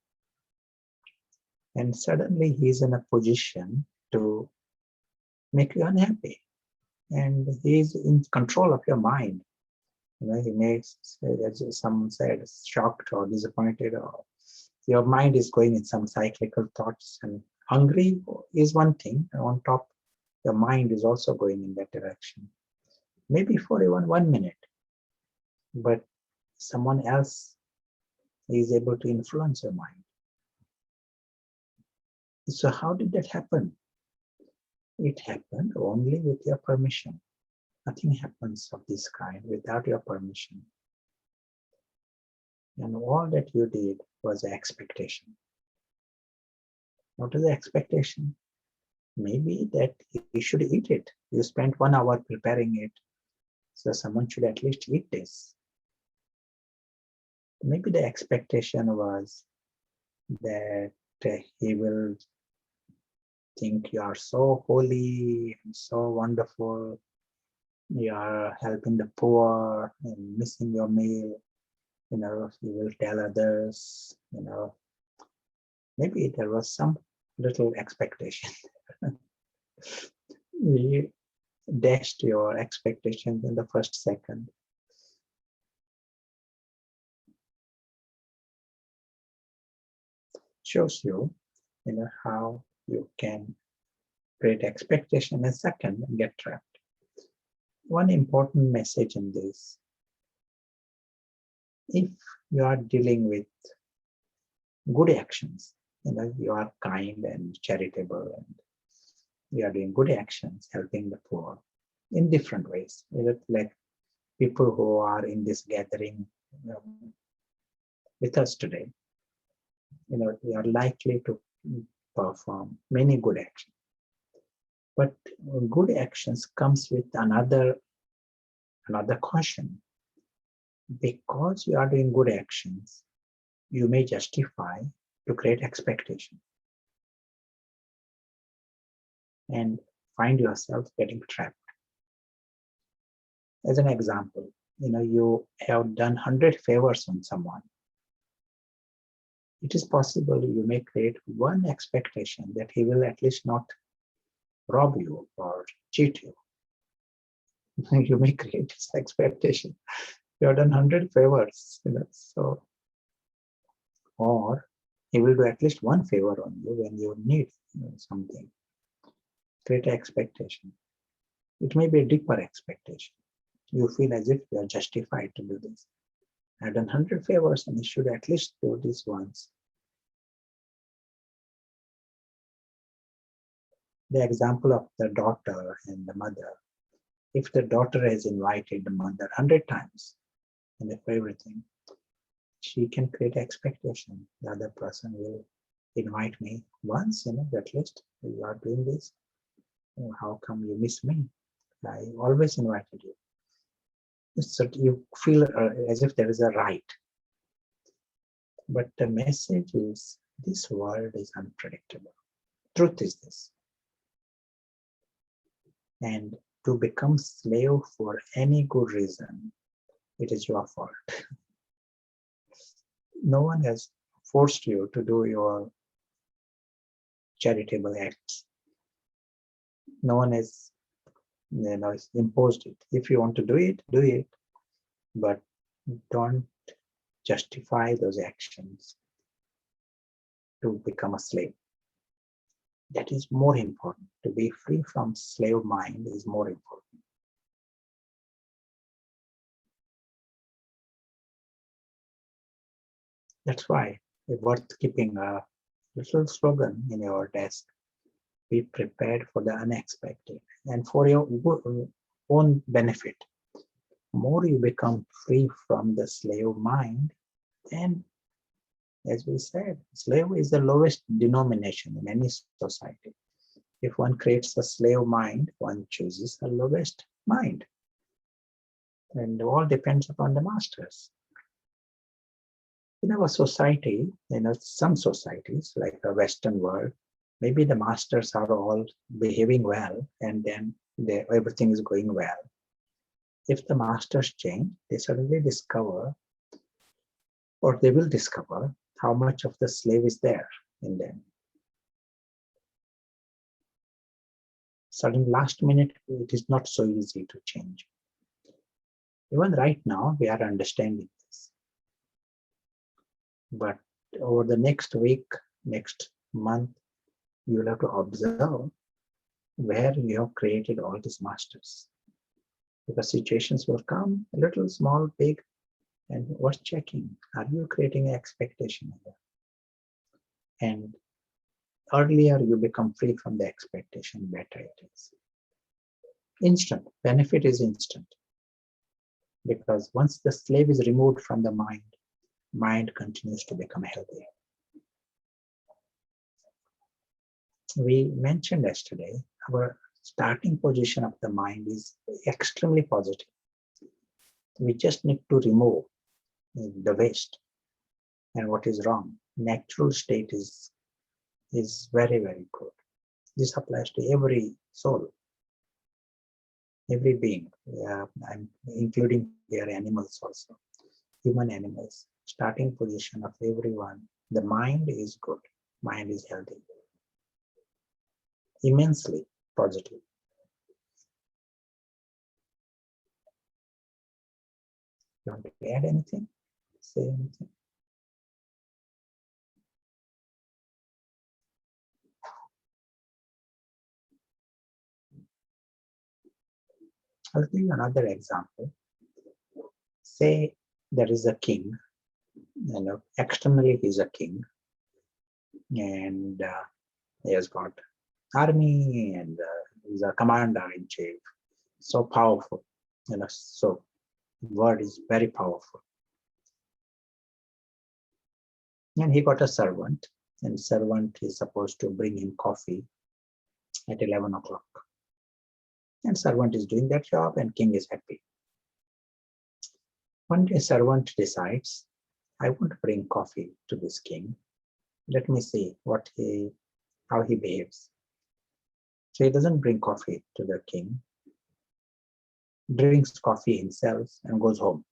And suddenly he is in a position to make you unhappy. And he is in control of your mind. He may say, as some said, shocked or disappointed, or your mind is going in some cyclical thoughts. And hungry is one thing, and on top, your mind is also going in that direction. Maybe for even 1 minute, but someone else is able to influence your mind. So how did that happen? It happened only with your permission. Nothing happens of this kind without your permission. And all that you did was an expectation. What is the expectation? Maybe that you should eat it. You spent 1 hour preparing it, so someone should at least eat this. Maybe the expectation was that he will think you are so holy and so wonderful. You are helping the poor and missing your meal. You will tell others. Maybe there was some little expectation. You dashed your expectations in the first second. Shows you, how you can create expectation in a second and get trapped. One important message in this: if you are dealing with good actions, you are kind and charitable, and you are doing good actions, helping the poor in different ways. Like people who are in this gathering with us today, they are likely to perform many good actions. But good actions comes with another caution. Because you are doing good actions, you may justify to create expectation and find yourself getting trapped. As an example, you have done 100 favors on someone. It is possible you may create one expectation that he will at least not rob you or cheat you. You may create this expectation. You have done 100 favors, so, or he will do at least one favor on you when you need something. Create an expectation. It may be a deeper expectation. You feel as if you are justified to do this. I've done 100 favors and he should at least do this once. The example of the daughter and the mother. If the daughter has invited the mother 100 times and for everything, she can create expectation. The other person will invite me once, at least you are doing this. How come you miss me? I always invited you. So you feel as if there is a right. But the message is, this world is unpredictable. Truth is this. And to become slave for any good reason, it is your fault. No one has forced you to do your charitable acts. No one has imposed it. If you want to do it, do it. But don't justify those actions to become a slave. That is more important. To be free from slave mind is more important. That's why it's worth keeping a little slogan in your desk. Be prepared for the unexpected and for your own benefit. More you become free from the slave mind, and as we said, slave is the lowest denomination in any society. If one creates a slave mind, one chooses the lowest mind. And all depends upon the masters. In our society, some societies like the Western world, maybe the masters are all behaving well and then everything is going well. If the masters change, they suddenly discover, or they will discover, how much of the slave is there in them. Suddenly, last minute, it is not so easy to change. Even right now, we are understanding this. But over the next week, next month, you will have to observe where you have created all these masters. Because situations will come, little, small, big, and worth checking. Are you creating an expectation of that? And earlier you become free from the expectation, better it is. Instant, benefit is instant. Because once the slave is removed from the mind continues to become healthy. We mentioned yesterday, our starting position of the mind is extremely positive. We just need to remove the waste and what is wrong. Natural state is very, very good. This applies to every soul, every being. I'm including here animals also, human animals. Starting position of everyone, the mind is good, mind is healthy, immensely positive. You want to add anything? Say anything? I'll give you another example. Say there is a king, externally he's a king, and he has got army and he's a commander-in-chief, so powerful, so word is very powerful. And he got a servant, and servant is supposed to bring him coffee at 11 o'clock. And servant is doing that job and king is happy. One day servant decides, I want to bring coffee to this king. Let me see how he behaves. So he doesn't bring coffee to the king, drinks coffee himself and goes home.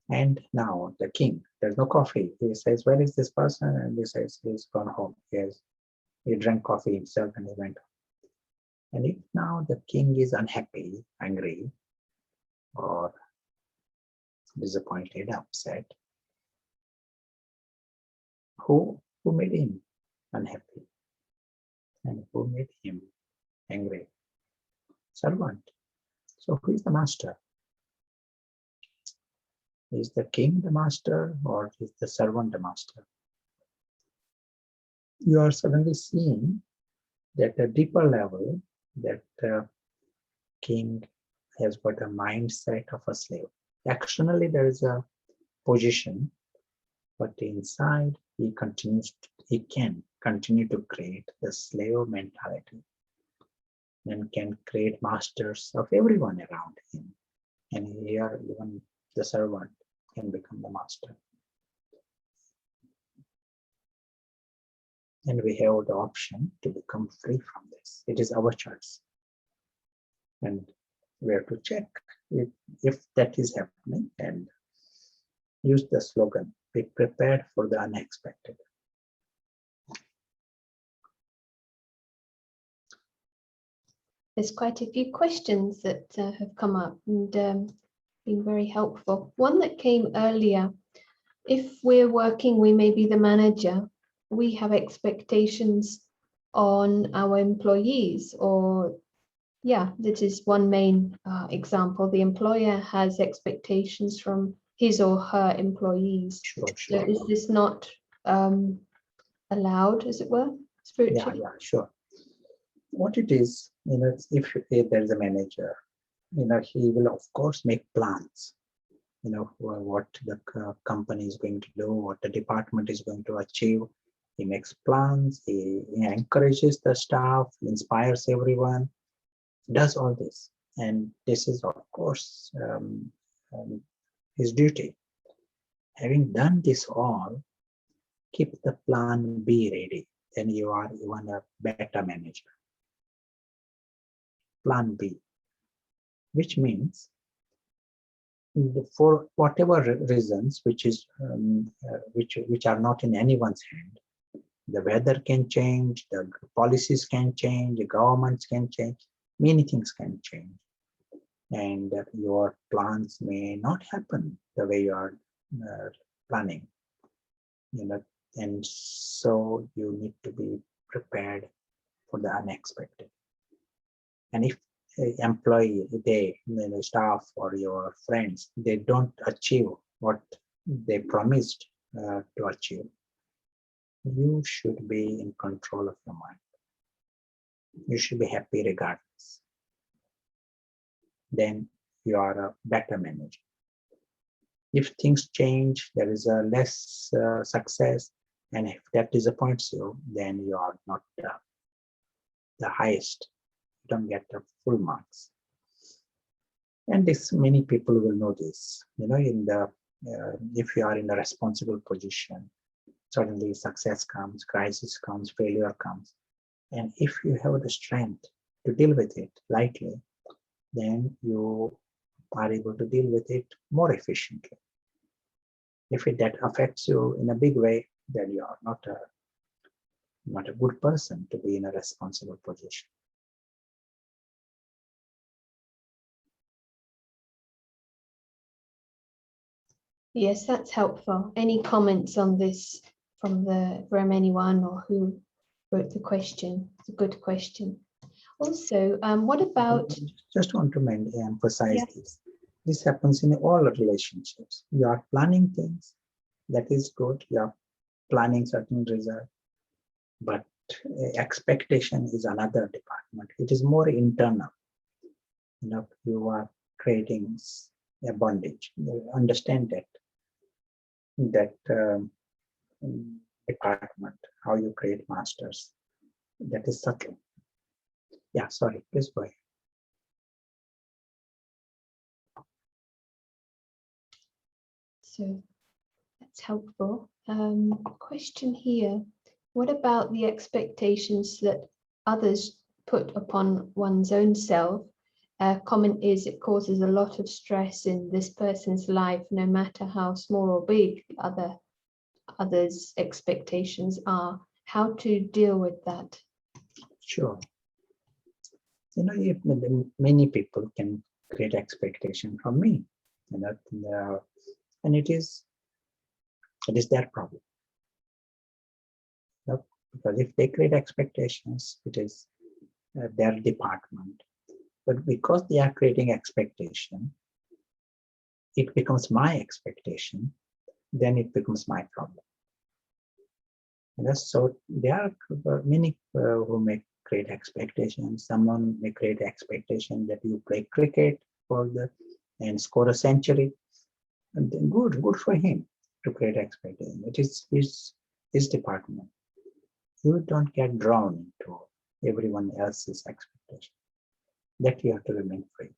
And now the king, there's no coffee. He says, where is this person? And he says, he's gone home. He drank coffee himself and he went home. And if now the king is unhappy, angry, or disappointed, upset, who made him unhappy? And who made him angry? Servant. So who is the master? Is the king the master, or is the servant the master? You are suddenly seeing that at a deeper level, that the king has got a mindset of a slave. Externally, there is a position, but inside he can continue to create the slave mentality and can create masters of everyone around him. And here even the servant can become the master. And we have the option to become free from this. It is our choice. And we have to check if that is happening and use the slogan, be prepared for the unexpected. There's quite a few questions that have come up, and been very helpful. One that came earlier, if we're working, we may be the manager, we have expectations on our employees, or yeah, this is one main example. The employer has expectations from his or her employees. Sure, So sure. is this not allowed, as it were, spiritually? Yeah, sure. What it is, if there's a manager, he will of course make plans, what the company is going to do, what the department is going to achieve. He makes plans, he encourages the staff, inspires everyone, does all this. And this is, of course, his duty. Having done this all, keep the plan B ready. Then you are even a better manager. Plan B, which means for whatever reasons, which are not in anyone's hand, the weather can change, the policies can change, the governments can change, many things can change, and your plans may not happen the way you are planning. And so you need to be prepared for the unexpected. And if employee, staff or your friends, they don't achieve what they promised to achieve, you should be in control of your mind. You should be happy regardless. Then you are a better manager. If things change, there is a less success, and if that disappoints you, then you are not the highest. You don't get the full marks. And this, many people will know this. If you are in a responsible position, suddenly success comes, crisis comes, failure comes. And if you have the strength to deal with it lightly, then you are able to deal with it more efficiently. If that affects you in a big way, then you are not a good person to be in a responsible position. Yes, that's helpful. Any comments on this from anyone or who wrote the question? It's a good question. Also, what about? Just want to emphasize this. This happens in all relationships. You are planning things, that is good. You are planning certain results, but expectation is another department. It is more internal. You are creating a bondage. You understand that department, how you create masters. That is subtle. Yeah, sorry, please go ahead. So that's helpful. Question here. What about the expectations that others put upon one's own self? Comment is it causes a lot of stress in this person's life, no matter how small or big others' expectations are. How to deal with that? Sure. Many people can create expectation from me, and it is their problem. Because if they create expectations, it is their department. But because they are creating expectation, it becomes my expectation, then it becomes my problem. So there are many who may create expectations. Someone may create expectation that you play cricket and score a century. And then good for him to create expectation. It is his department. You don't get drawn into everyone else's expectation. That you have to remain free.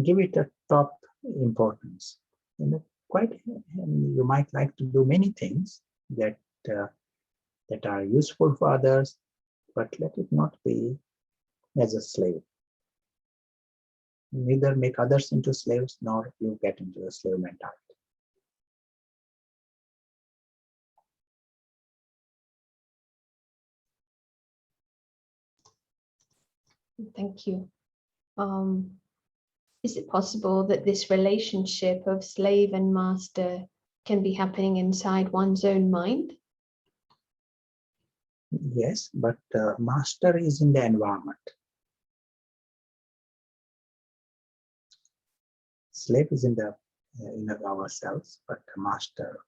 Give it a top importance. You might like to do many things that are useful for others, but let it not be as a slave. Neither make others into slaves, nor you get into the slave mentality. Thank you. is it possible that this relationship of slave and master can be happening inside one's own mind? Yes, but master is in the environment. Slave is in the in ourselves, but master,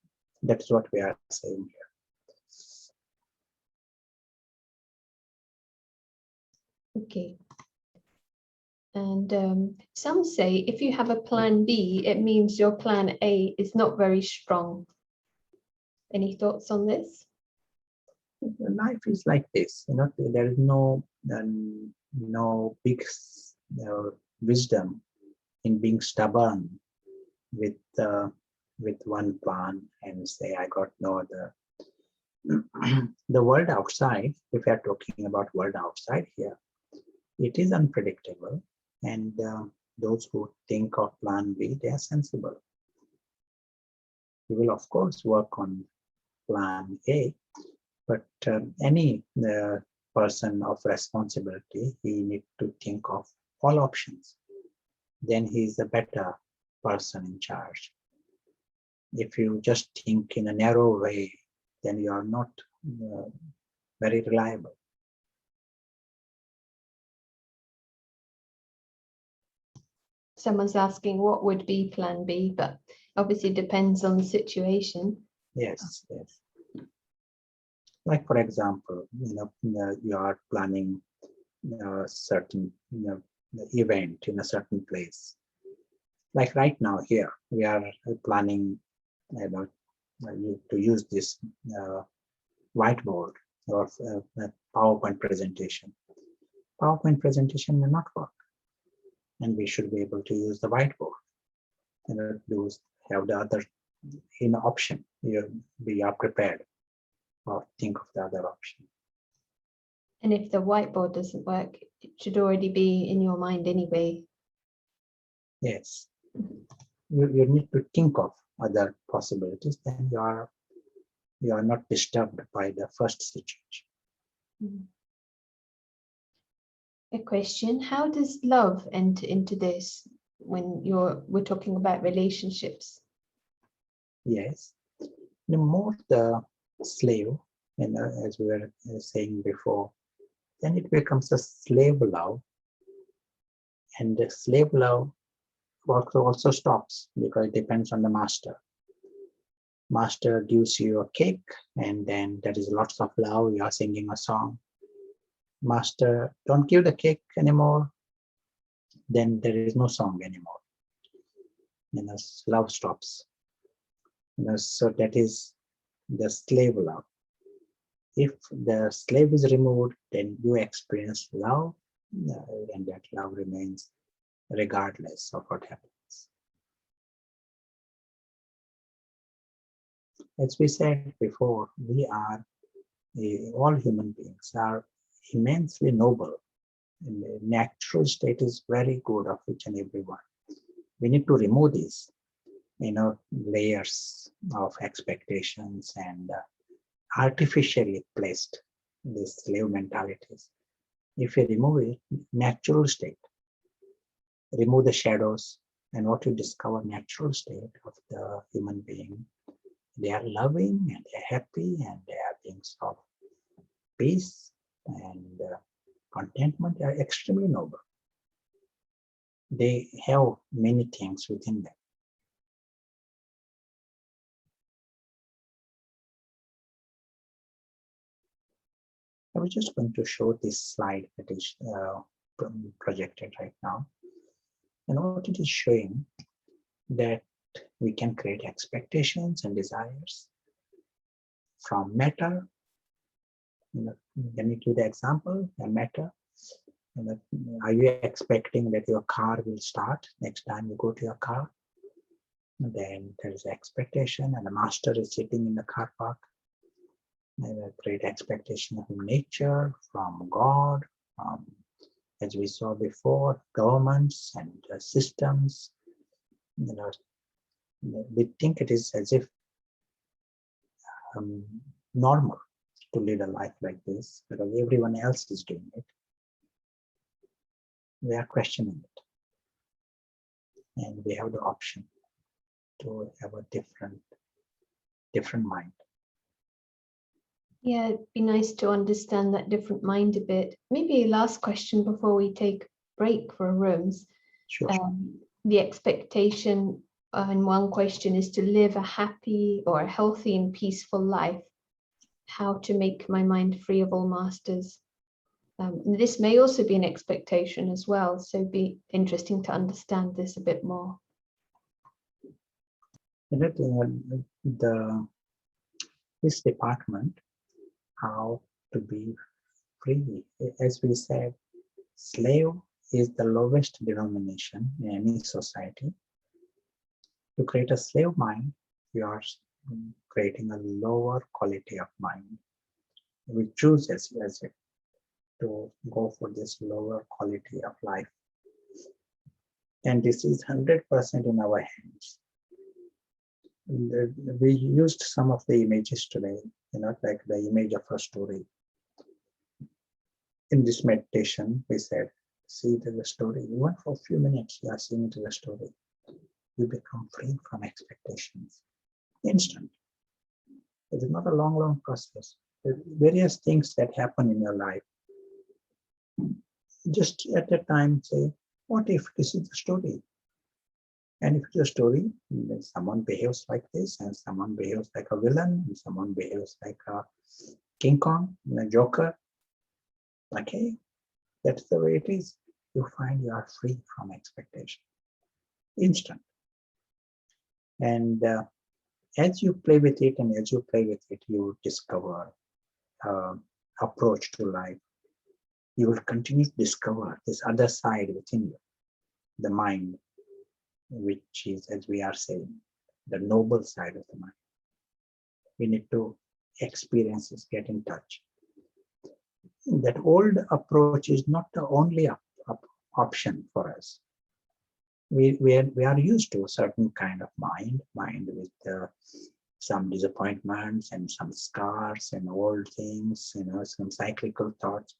that's what we are saying here. Okay. And some say if you have a plan B, it means your plan A is not very strong. Any thoughts on this? Life is like this, there is no big wisdom in being stubborn with one plan and say I got no other. The world outside, if we are talking about world outside here, it is unpredictable, and those who think of plan B, they are sensible. We will of course work on plan A, but any person of responsibility, he needs to think of all options. Then he is a better person in charge. If you just think in a narrow way, then you are not very reliable. Someone's asking what would be plan B, but obviously depends on the situation. Yes. Like for example, you are planning a certain event in a certain place. Like right now here, we are planning to use this whiteboard or PowerPoint presentation. PowerPoint presentation may not work, and we should be able to use the whiteboard. Have the other option. We are prepared, or think of the other option. And if the whiteboard doesn't work, it should already be in your mind anyway. Yes, you need to think of other possibilities. Then you are not disturbed by the first situation. A question: how does love enter into this when we're talking about relationships? Yes, the more the slave, as we were saying before, then it becomes a slave love, and the slave love also stops because it depends on the master. Master gives you a cake, and then there is lots of love. You are singing a song. Master don't give the cake anymore, then there is no song anymore. Love stops. So that is the slave love. If the slave is removed, then you experience love, and that love remains regardless of what happens. As we said before, all human beings are immensely noble. And the natural state is very good of each and every one. We need to remove these, layers of expectations and artificially placed these slave mentalities. If you remove it, natural state, remove the shadows, and what you discover natural state of the human being, they are loving and they're happy and they are beings of peace and contentment. They are extremely noble. They have many things within them. I was just going to show this slide that is projected right now. And what it is showing, that we can create expectations and desires from matter. Let me give the example, the matter. Are you expecting that your car will start next time you go to your car? Then there is expectation, and the master is sitting in the car park. And a great expectation from nature, from God, as we saw before, governments and systems. We think it is as if normal to lead a life like this because everyone else is doing it. We are questioning it. and we have the option to have a different mind. Yeah, it'd be nice to understand that different mind a bit. Maybe a last question before we take break for rooms. Sure. The expectation in one question is to live a happy or a healthy and peaceful life. How to make my mind free of all masters. This may also be an expectation as well, so it'd be interesting to understand this a bit more. This department, how to be free, as we said, slave is the lowest denomination in any society. To create a slave mind, you are creating a lower quality of mind. We choose as it to go for this lower quality of life. And this is 100% in our hands. We used some of the images today, like the image of a story. In this meditation, we said, see the story. Even for a few minutes, you are seeing the story. You become free from expectations. Instant. It is not a long process. There are various things that happen in your life. Just at a time say, what if this is the story? And if it's a story, then someone behaves like this, and someone behaves like a villain, and someone behaves like a King Kong, a Joker. Okay, that's the way it is. You find you are free from expectation. Instant. And as you play with it, you discover approach to life. You will continue to discover this other side within you, the mind, which is, as we are saying, the noble side of the mind. We need to experience this, get in touch. That old approach is not the only option for us. We are used to a certain kind of mind with some disappointments and some scars and old things, some cyclical thoughts.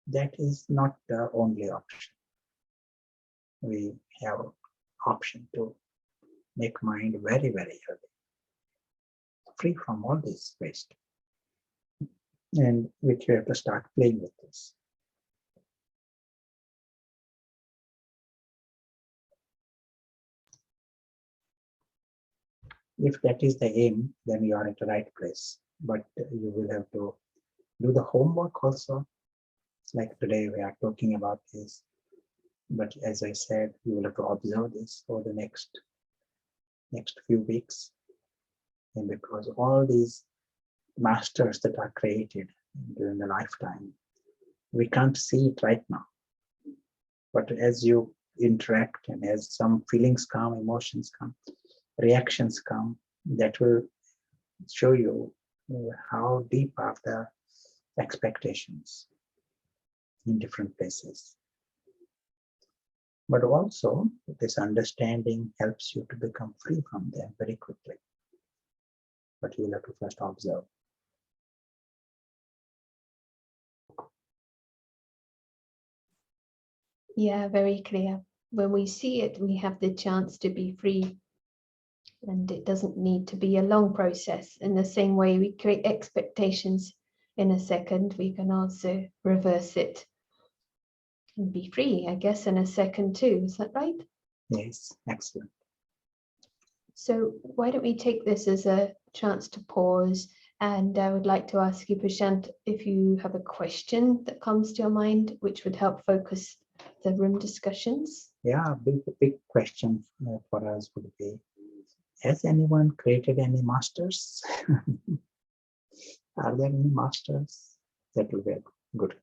That is not the only option. We have option to make mind very, very healthy, free from all this waste. And which we have to start playing with this. If that is the aim, then you are at the right place. But you will have to do the homework also. Like today we are talking about this. But as I said, you will have to observe this for the next few weeks. And because all these masters that are created during the lifetime, we can't see it right now. But as you interact and as some feelings come, emotions come, reactions come, that will show you how deep are the expectations in different places. But also, this understanding helps you to become free from them very quickly. But you'll have to first observe. Yeah, very clear. When we see it, we have the chance to be free. And it doesn't need to be a long process. In the same way we create expectations in a second, we can also reverse it and be free, I guess, in a second too. Is that right? Yes, excellent. So why don't we take this as a chance to pause, and I would like to ask you, Prashant, if you have a question that comes to your mind, which would help focus the room discussions. Yeah, big question for us would be, has anyone created any masters? Are there any masters? That will be a good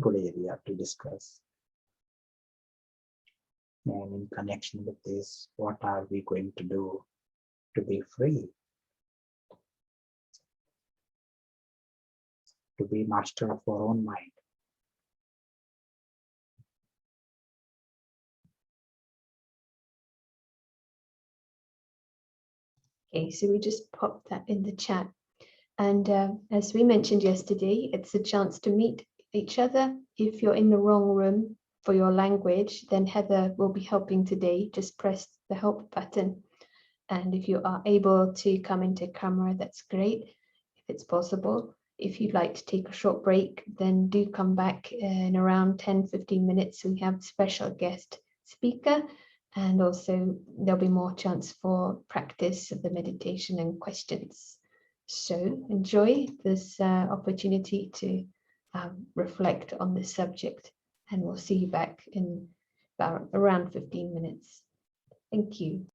area to discuss. And in connection with this, what are we going to do to be free? To be master of our own mind. Okay, so we just popped that in the chat. And as we mentioned yesterday, it's a chance to meet each other. If you're in the wrong room for your language, then Heather will be helping today. Just press the help button. And if you are able to come into camera, that's great, if it's possible. If you'd like to take a short break, then do come back in around 10-15 minutes. We have a special guest speaker, and also there'll be more chance for practice of the meditation and questions. So enjoy this opportunity to reflect on this subject, and we'll see you back in about around 15 minutes. Thank you.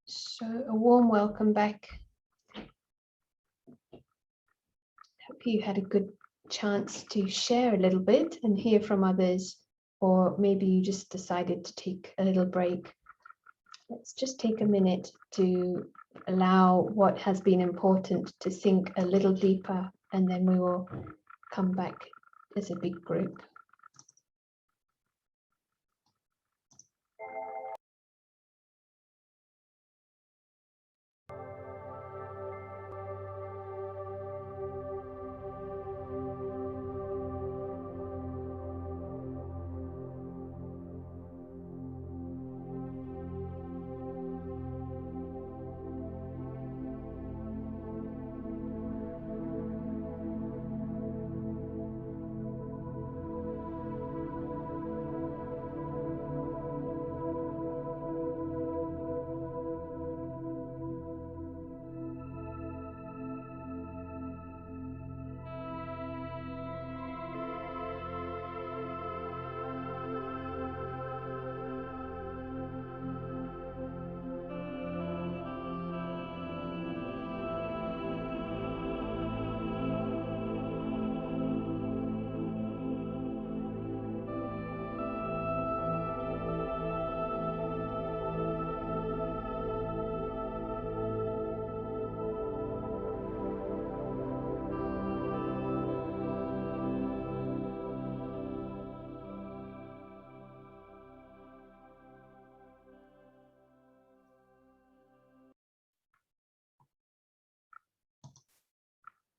So a warm welcome back. Hope you had a good chance to share a little bit and hear from others, or maybe you just decided to take a little break. Let's just take a minute to allow what has been important to sink a little deeper, and then we will come back as a big group.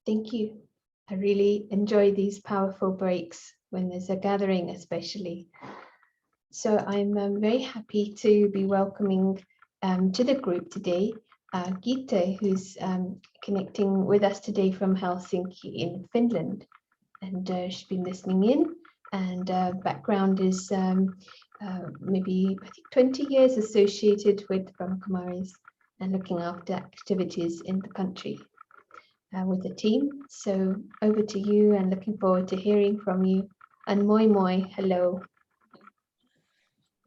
Thank you. I really enjoy these powerful breaks when there's a gathering, especially. So I'm very happy to be welcoming to the group today Gita, who's connecting with us today from Helsinki in Finland. And she's been listening in, and background is maybe I think 20 years associated with Brahmakumaris and looking after activities in the country. With the team. So over to you, and looking forward to hearing from you. And moi moi, hello.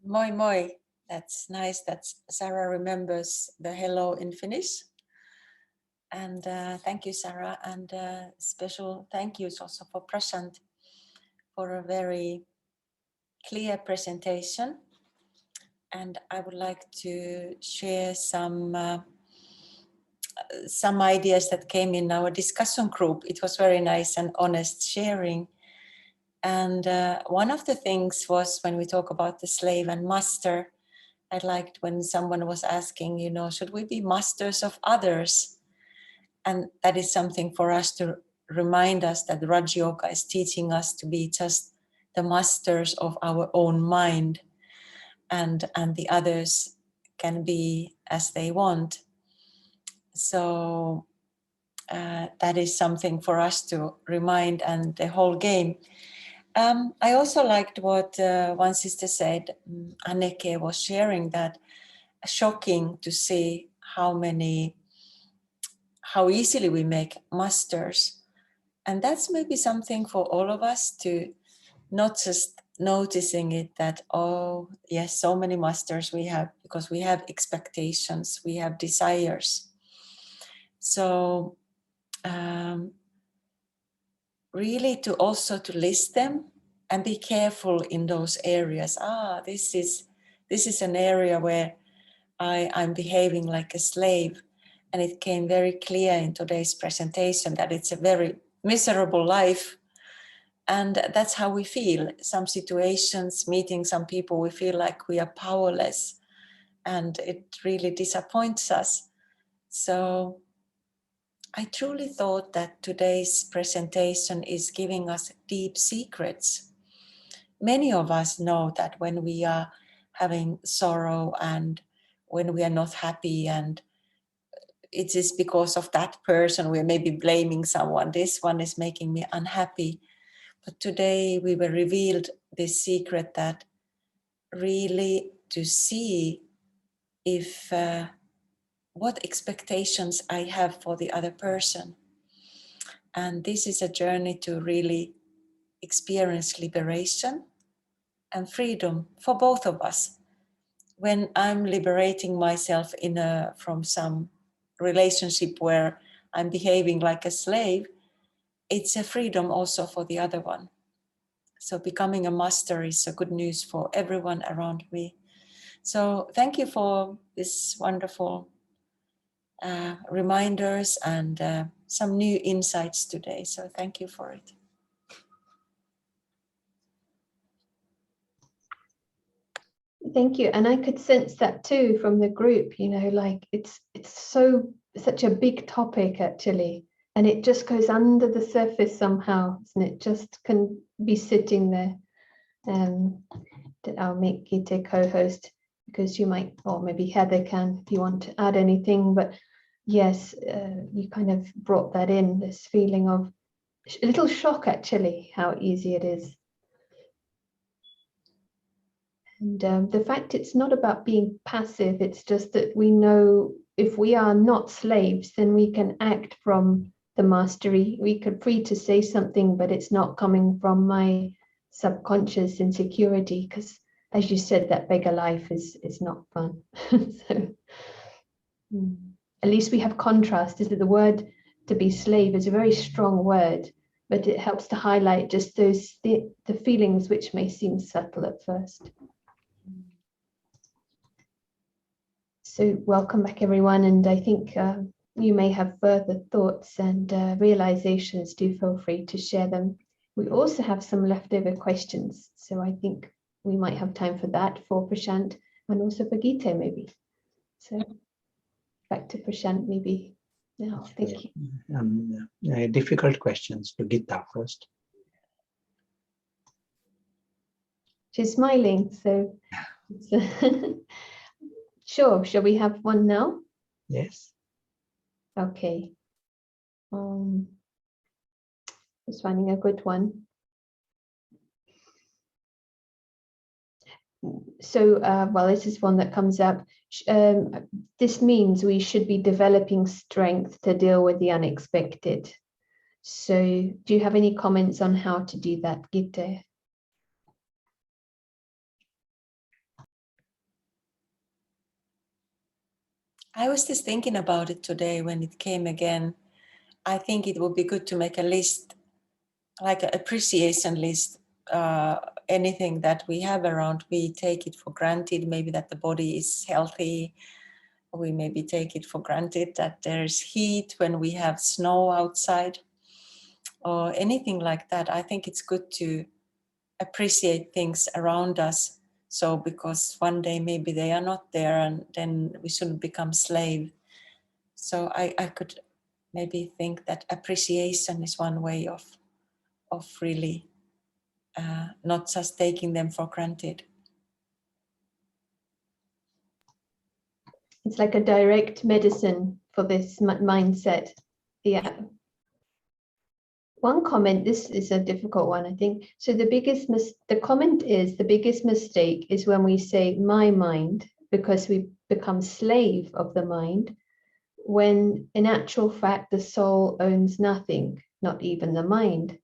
Moi moi. That's nice that Sarah remembers the hello in Finnish. And thank you, Sarah. And special thank yous also for Prashant for a very clear presentation. And I would like to share some some ideas that came in our discussion group. It was very nice and honest sharing. And one of the things was when we talk about the slave and master, I liked when someone was asking, you know, should we be masters of others? And that is something for us to remind us that Raj Yoga is teaching us to be just the masters of our own mind, and the others can be as they want. So that is something for us to remind, and the whole game. I also liked what one sister said, Anneke was sharing, that shocking to see how easily we make masters. And that's maybe something for all of us to not just noticing it that, oh yes, so many masters we have, because we have expectations, we have desires. So really to also to list them and be careful in those areas. This is an area where I'm behaving like a slave. And it came very clear in today's presentation that it's a very miserable life. And that's how we feel. Some situations, meeting some people, we feel like we are powerless, and it really disappoints us. So I truly thought that today's presentation is giving us deep secrets. Many of us know that when we are having sorrow and when we are not happy, and it is because of that person, we're maybe blaming someone. This one is making me unhappy. But today we were revealed this secret that really to see if what expectations I have for the other person. And this is a journey to really experience liberation and freedom for both of us. When I'm liberating myself from some relationship where I'm behaving like a slave, it's a freedom also for the other one. So becoming a master is a good news for everyone around me. So thank you for this wonderful reminders and some new insights today. So thank you for it. Thank you. And I could sense that too from the group, you know, like it's such a big topic actually, and it just goes under the surface somehow, and it just can be sitting there. I'll make Gita co-host because you might, or maybe Heather can if you want to add anything, but yes, you kind of brought that in, this feeling of a little shock actually, how easy it is. And the fact it's not about being passive, it's just that we know if we are not slaves, then we can act from the mastery. We could free to say something, but it's not coming from my subconscious insecurity, because as you said, that beggar life is not fun. So at least we have contrast. Is that the word to be slave is a very strong word, but it helps to highlight just those the feelings which may seem subtle at first. So welcome back everyone, and I think you may have further thoughts and realizations. Do feel free to share them. We also have some leftover questions, so I think we might have time for that for Prashant and also for Gita maybe. So back to Prashant maybe now. Thank you. Difficult questions to Gita first. She's smiling, so sure. Shall we have one now? Yes. Okay. Just finding a good one. So, well, this is one that comes up. This means we should be developing strength to deal with the unexpected. So, do you have any comments on how to do that, Gita? I was just thinking about it today when it came again. I think it would be good to make a list, like an appreciation list. Anything that we have around, we take it for granted, maybe that the body is healthy, we maybe take it for granted that there's heat when we have snow outside or anything like that. I think it's good to appreciate things around us. So because one day maybe they are not there, and then we shouldn't become slave. So I could maybe think that appreciation is one way of really not just taking them for granted. It's like a direct medicine for this mindset. Yeah. One comment, this is a difficult one, I think. So the comment is the biggest mistake is when we say my mind, because we become slave of the mind, when in actual fact, the soul owns nothing, not even the mind.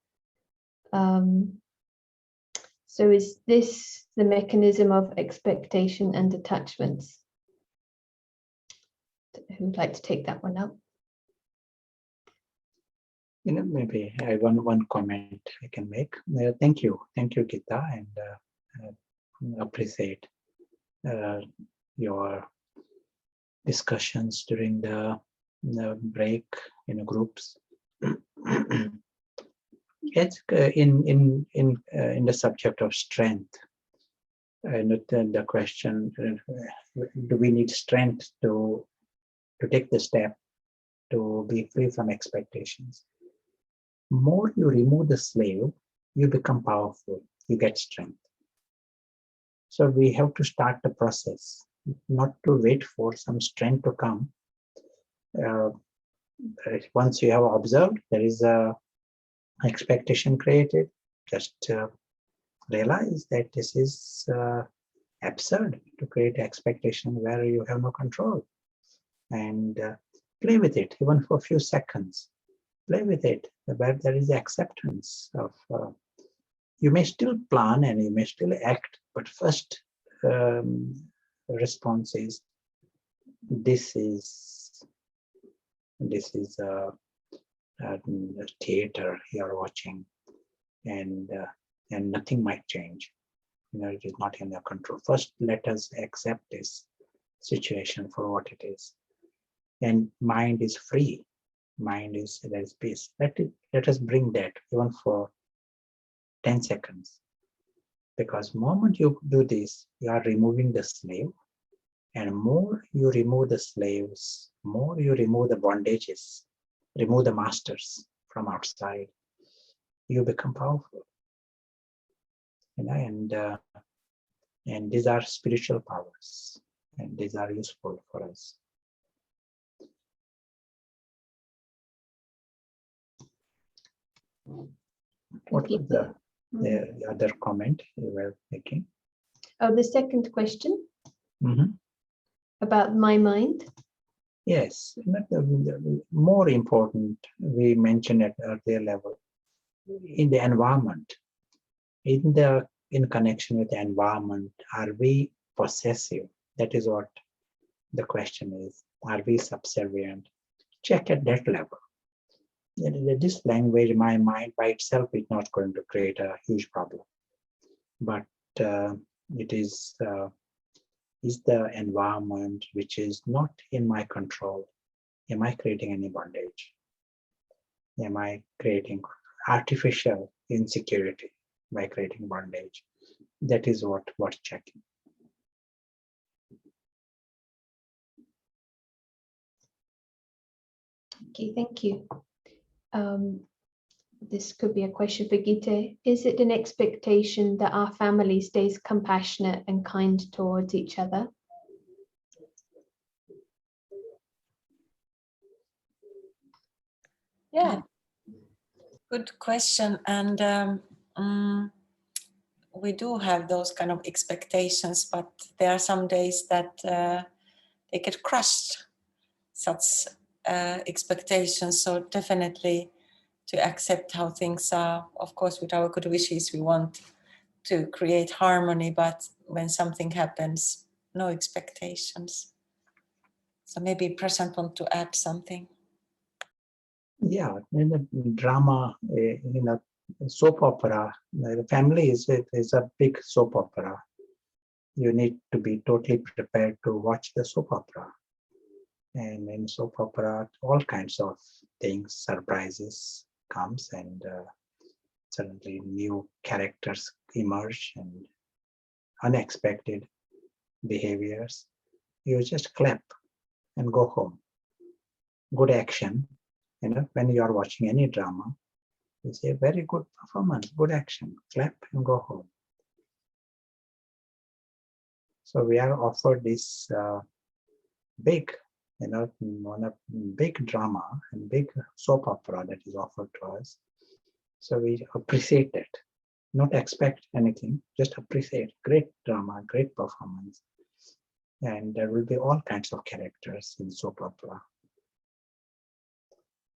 So is this the mechanism of expectation and attachments? Who would like to take that one up? Maybe I one comment I can make. Thank you, Gita, and appreciate your discussions during the break in groups. It's in the subject of strength. And the question: do we need strength to take the step to be free from expectations? More you remove the slave, you become powerful, you get strength. So we have to start the process, not to wait for some strength to come. Once you have observed there is a expectation created, just realize that this is absurd to create expectation where you have no control, and play with it even for a few seconds. Play with it, where there is acceptance of, you may still plan and you may still act, but first response is, this is a theater you are watching, and nothing might change. It is not in your control. First, let us accept this situation for what it is, and mind is free. Mind is, there is peace. Let us bring that even for 10 seconds. Because the moment you do this, you are removing the slave. And more you remove the slaves, more you remove the bondages, remove the masters from outside, you become powerful. And these are spiritual powers, and these are useful for us. What was the other comment you were making? Oh, the second question about my mind. Yes, more important, we mentioned at earlier level, in the environment, in connection with the environment, are we possessive? That is what the question is. Are we subservient? Check at that level. This language, my mind by itself is not going to create a huge problem, but it is the environment which is not in my control. Am I creating any bondage? Am I creating artificial insecurity by creating bondage? That is what worth checking. Okay, thank you. This could be a question for Gita. Is it an expectation that our family stays compassionate and kind towards each other? Yeah, good question. And we do have those kind of expectations, but there are some days that they get crushed, such expectations. So definitely to accept how things are. Of course, with our good wishes, we want to create harmony, but when something happens, no expectations. So maybe Prashant want to add something. Yeah, in the drama, soap opera, the family is a big soap opera. You need to be totally prepared to watch the soap opera. And in soap opera, all kinds of things, surprises comes, and suddenly new characters emerge and unexpected behaviors. You just clap and go home. Good action. When you are watching any drama, you say very good performance, good action, clap and go home. So we are offered this big, big drama and big soap opera that is offered to us. So we appreciate it, not expect anything, just appreciate great drama, great performance. And there will be all kinds of characters in soap opera.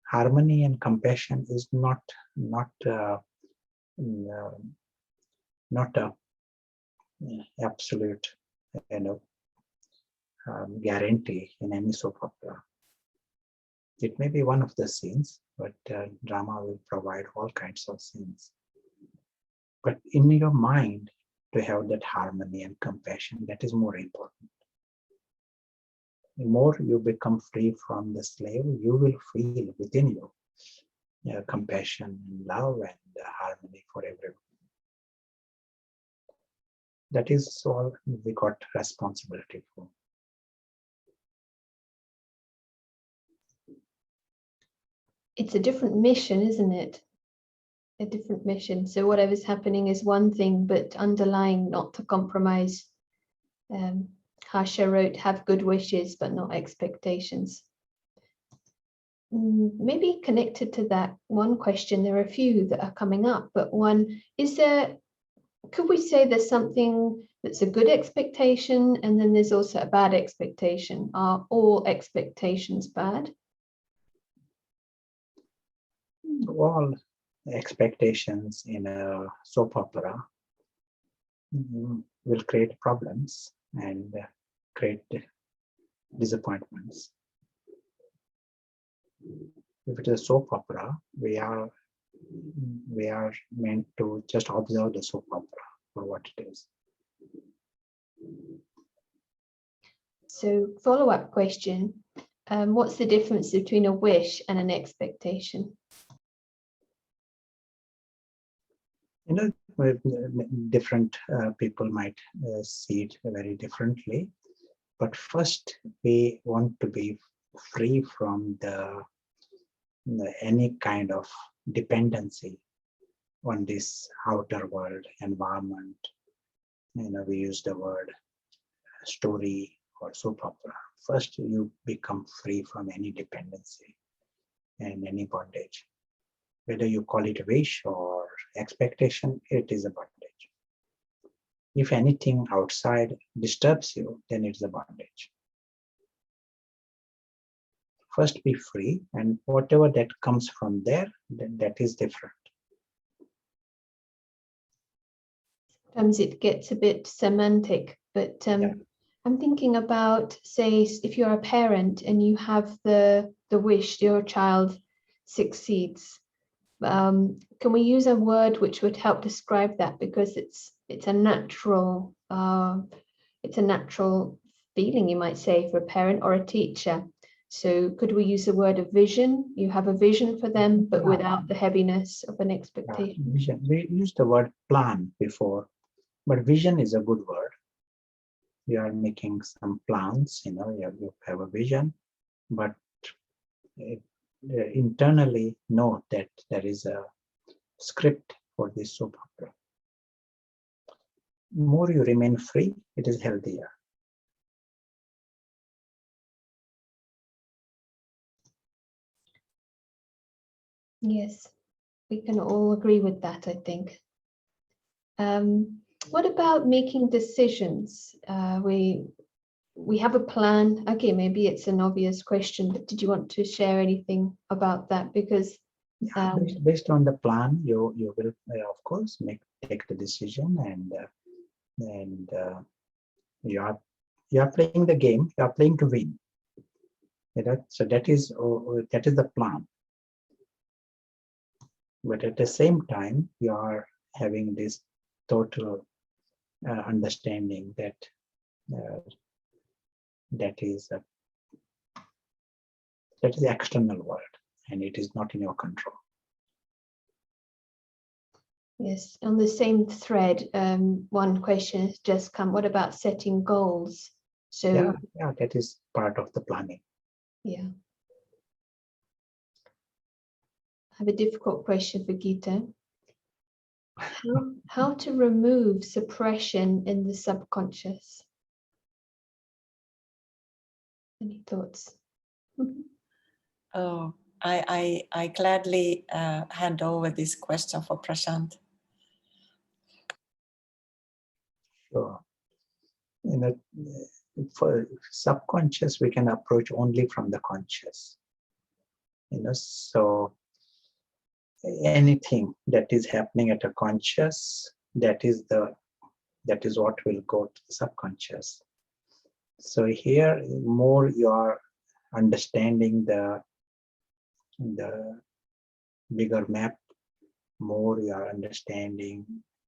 Harmony and compassion is not a absolute, guarantee in any soap opera. It may be one of the scenes, but drama will provide all kinds of scenes. But in your mind, to have that harmony and compassion, that is more important. The more you become free from the slave, you will feel within you compassion and love and harmony for everyone. That is all we got responsibility for. It's a different mission, isn't it? A different mission. So whatever's happening is one thing, but underlying not to compromise. Harsha wrote, have good wishes, but not expectations. Maybe connected to that one question, there are a few that are coming up, but one, could we say there's something that's a good expectation and then there's also a bad expectation? Are all expectations bad? All expectations in a soap opera will create problems and create disappointments. If it is a soap opera, we are meant to just observe the soap opera for what it is. So follow-up question, what's the difference between a wish and an expectation? Different people might see it very differently, but first we want to be free from any kind of dependency on this outer world environment. We use the word story or soap opera. First, you become free from any dependency and any bondage. Whether you call it wish or expectation, it is a bondage. If anything outside disturbs you, then it's a bondage. First be free, and whatever that comes from there, then that is different. Sometimes it gets a bit semantic, but Yeah. I'm thinking about, say, if you're a parent and you have the wish your child succeeds, can we use a word which would help describe that? Because it's a natural feeling, you might say, for a parent or a teacher. So could we use the word of vision? You have a vision for them, but without the heaviness of an expectation. Vision. We used the word plan before, but vision is a good word. You are making some plans, you have a vision, but internally know that there is a script for this soap opera. The more you remain free, it is healthier. Yes, we can all agree with that, I think. What about making decisions? We have a plan. Okay, maybe it's an obvious question, but did you want to share anything about that? Because based on the plan, you will of course take the decision, and you are playing the game. You are playing to win. So that is the plan. But at the same time, you are having this total understanding that that is That is the external world, and it is not in your control. Yes, on the same thread, one question has just come. What about setting goals? So Yeah, that is part of the planning. yeah. I have a difficult question for Geeta. How to remove suppression in the subconscious? Any thoughts? Oh, I gladly hand over this question for Prashant. Sure. For subconscious, we can approach only from the conscious. So anything that is happening at a conscious, that is what will go to the subconscious. So here, more you are understanding the bigger map, more you are understanding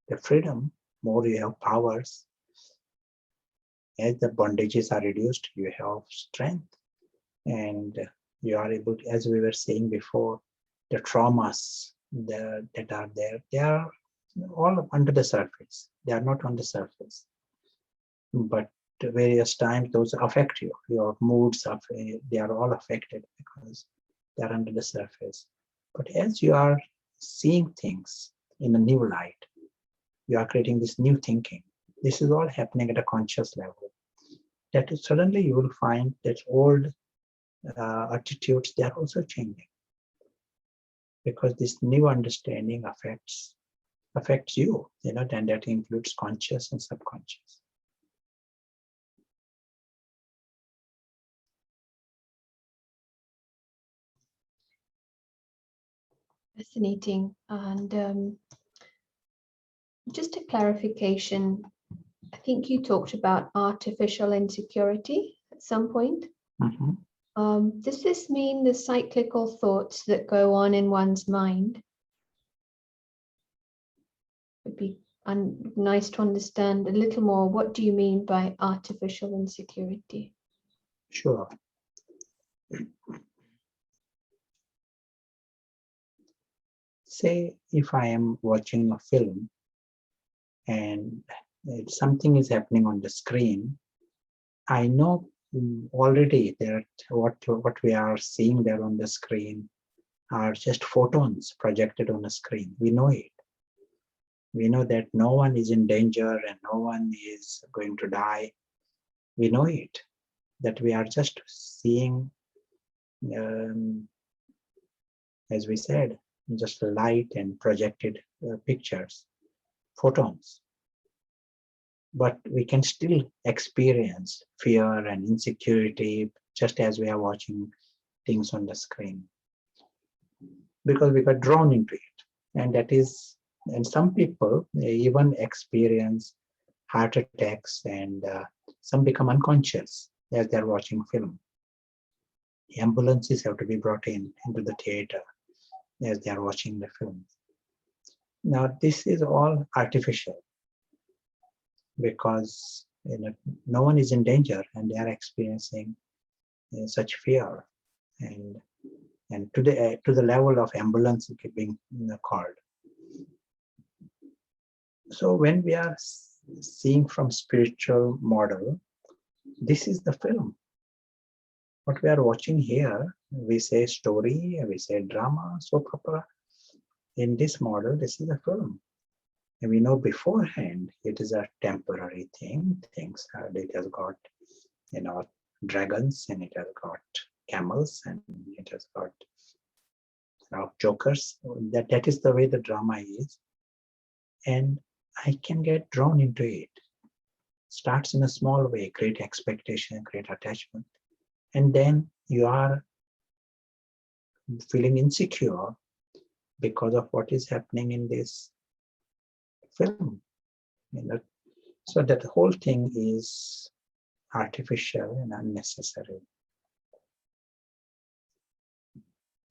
the freedom, more you have powers. As the bondages are reduced, you have strength, and you are able to, as we were saying before, the traumas that are there, they are all under the surface. They are not on the surface, but various times those affect you. Your moods they are all affected because they are under the surface. But as you are seeing things in a new light, you are creating this new thinking. This is all happening at a conscious level. That is, suddenly you will find that old attitudes, they are also changing, because this new understanding affects you, and that includes conscious and subconscious. Fascinating. And just a clarification, I think you talked about artificial insecurity at some point. Mm-hmm. Does this mean the cyclical thoughts that go on in one's mind? It'd be nice to understand a little more. What do you mean by artificial insecurity? Sure. Say if I am watching a film and something is happening on the screen, I know already that what we are seeing there on the screen are just photons projected on a screen. We know it. We know that no one is in danger and no one is going to die. We know it, that we are just seeing, as we said, just light and projected pictures, photons. But we can still experience fear and insecurity just as we are watching things on the screen, because we got drawn into it. And some people even experience heart attacks, and some become unconscious as they're watching film. The ambulances have to be brought into the theater as they are watching the film. Now, this is all artificial, because no one is in danger and they are experiencing such fear, and to the level of ambulance being called. So when we are seeing from spiritual model, this is the film. What we are watching here, we say story, we say drama, soap opera. In this model, this is a film. And we know beforehand it is a temporary thing. It has got, dragons, and it has got camels, and it has got jokers. That is the way the drama is. And I can get drawn into it. Starts in a small way, create expectation, create attachment. And then you are feeling insecure because of what is happening in this film. So that whole thing is artificial and unnecessary.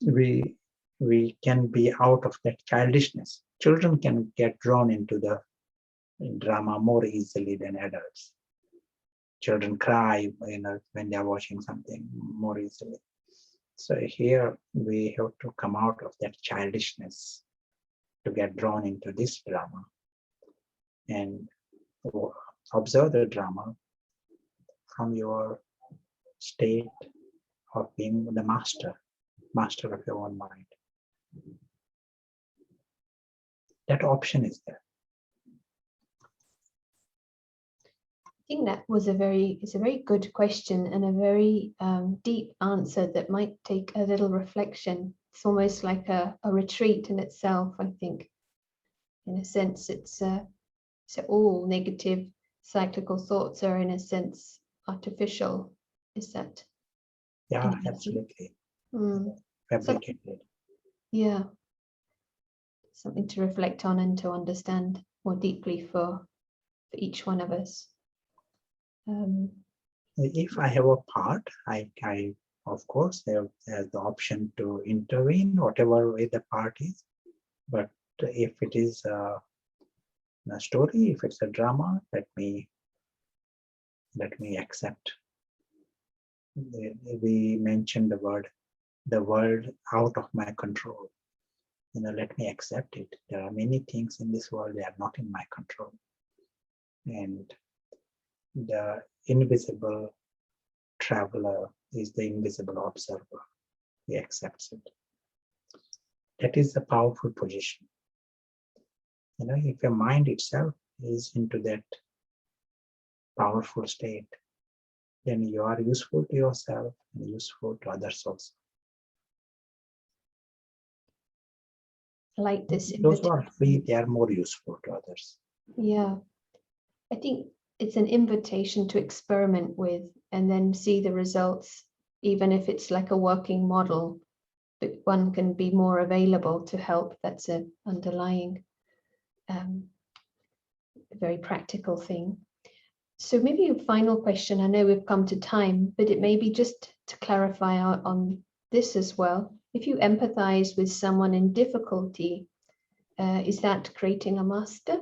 We can be out of that childishness. Children can get drawn into the drama more easily than adults. Children cry, when they are watching something more easily. So here we have to come out of that childishness to get drawn into this drama and observe the drama from your state of being the master of your own mind. That option is there. I think that was a very good question and a very deep answer that might take a little reflection. It's almost like a retreat in itself, I think. In a sense, so all negative cyclical thoughts are in a sense artificial. Is that? Yeah, absolutely. Fabricated. Yeah. Something to reflect on and to understand more deeply for each one of us. If I have a part, I of course have the option to intervene, whatever way the part is. But if it is a story, if it's a drama, let me accept. We mentioned the world out of my control. Let me accept it. There are many things in this world that are not in my control. And the invisible traveler is the invisible observer. He accepts it. That is a powerful position. If your mind itself is into that powerful state, then you are useful to yourself and useful to others also. Like this. Those who are free, they are more useful to others. Yeah. I think it's an invitation to experiment with and then see the results, even if it's like a working model, but one can be more available to help. That's an underlying very practical thing. So maybe a final question. I know we've come to time, but it may be just to clarify on this as well. If you empathize with someone in difficulty, is that creating a master?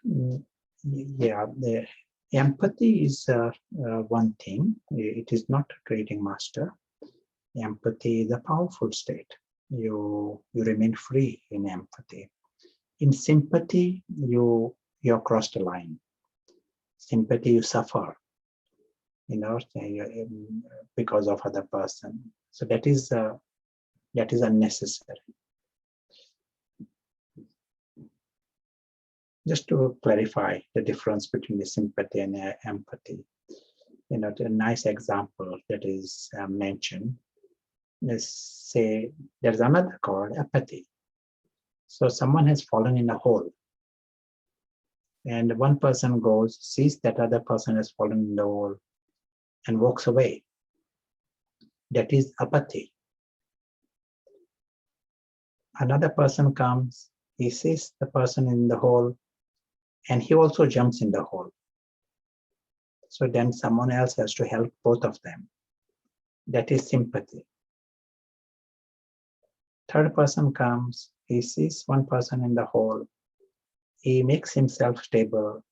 Yeah, the empathy is one thing. It is not creating master. Empathy is a powerful state. You remain free in empathy. In sympathy, you have crossed a line. Sympathy, you suffer, because of other person. So that is unnecessary. Just to clarify the difference between the sympathy and empathy, a nice example that is mentioned is, say, there's another called apathy. So someone has fallen in a hole, and one person goes, sees that other person has fallen in the hole, and walks away. That is apathy. Another person comes, he sees the person in the hole, and he also jumps in the hole. So then someone else has to help both of them. That is sympathy. Third person comes, he sees one person in the hole, he makes himself stable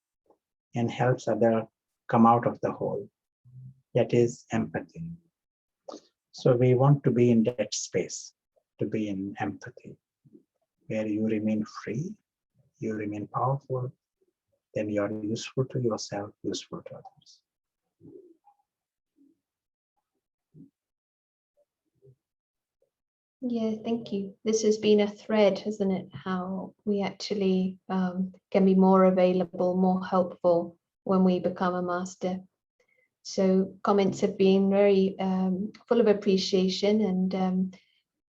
and helps other come out of the hole. That is empathy. So we want to be in that space, to be in empathy, where you remain free, you remain powerful, then you are useful to yourself, useful to others. Yeah, thank you. This has been a thread, hasn't it? How we actually can be more available, more helpful when we become a master. So comments have been very full of appreciation, and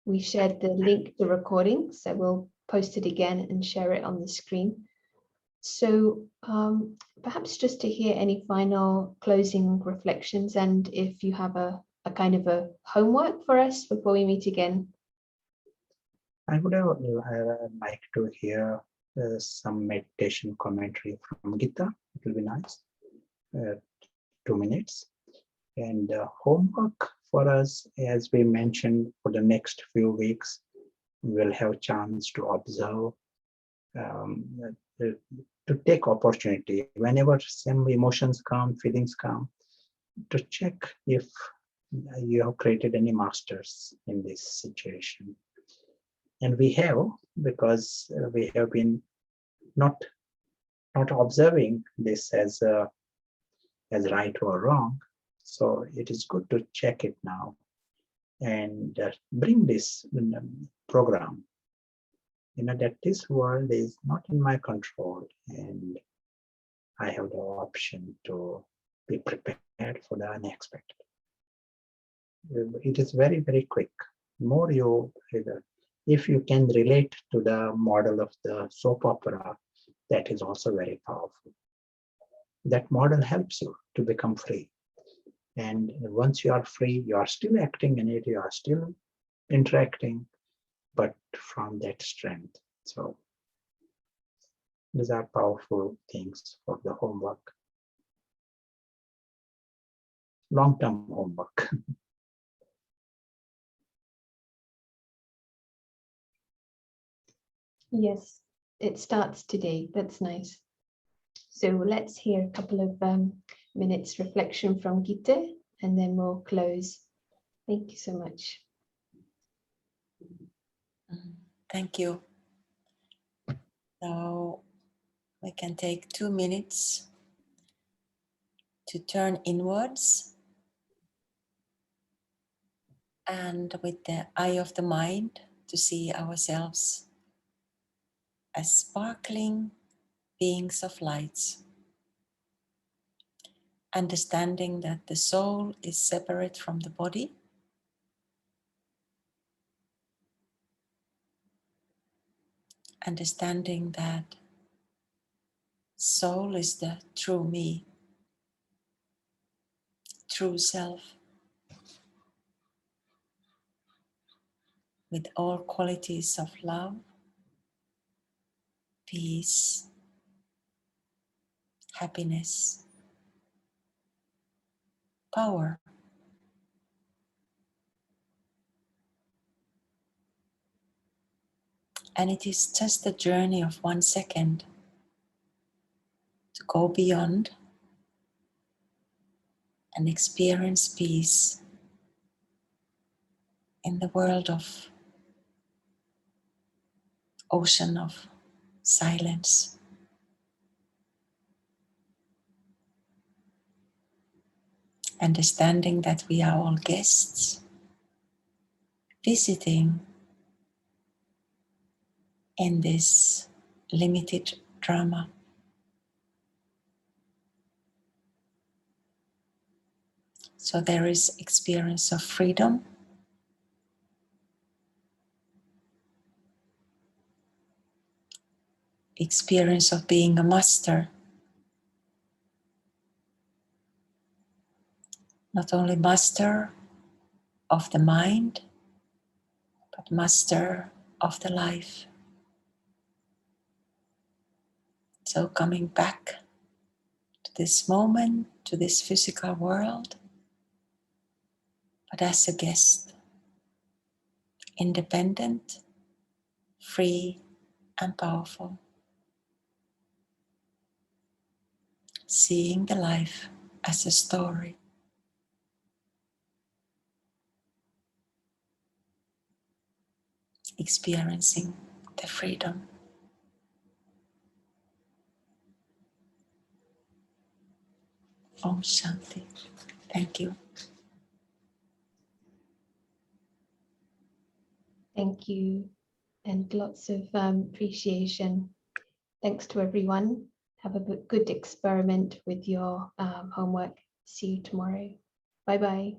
we've shared the link to recording, so we'll post it again and share it on the screen. So perhaps just to hear any final closing reflections, and if you have a kind of a homework for us before we meet again. I would have liked to hear some meditation commentary from Gita. It will be nice. 2 minutes. And homework for us, as we mentioned, for the next few weeks, we'll have a chance to observe, to take opportunity. Whenever some emotions come, feelings come, to check if you have created any masters in this situation. And we have, because we have been not observing this as right or wrong. So it is good to check it now and bring this program, that this world is not in my control, and I have the option to be prepared for the unexpected. It is very, very quick. More you, if you can relate to the model of the soap opera, that is also very powerful. That model helps you to become free. And once you are free, you are still acting in it, you are still interacting, but from that strength. So these are powerful things for the homework. Long-term homework. Yes, it starts today. That's nice. So let's hear a couple of minutes reflection from Gita, and then we'll close. Thank you so much. Thank you. So we can take 2 minutes to turn inwards, and with the eye of the mind to see ourselves as sparkling beings of lights, understanding that the soul is separate from the body, understanding that soul is the true me, true self, with all qualities of love, peace, happiness, power. And it is just a journey of 1 second to go beyond and experience peace in the world of ocean of silence. Understanding that we are all guests visiting in this limited drama. So there is experience of freedom, experience of being a master, not only master of the mind, but master of the life. So coming back to this moment, to this physical world, but as a guest, independent, free, and powerful. Seeing the life as a story. Experiencing the freedom. Om Shanti. Thank you. Thank you, and lots of appreciation. Thanks to everyone. Have a good experiment with your homework. See you tomorrow. Bye-bye.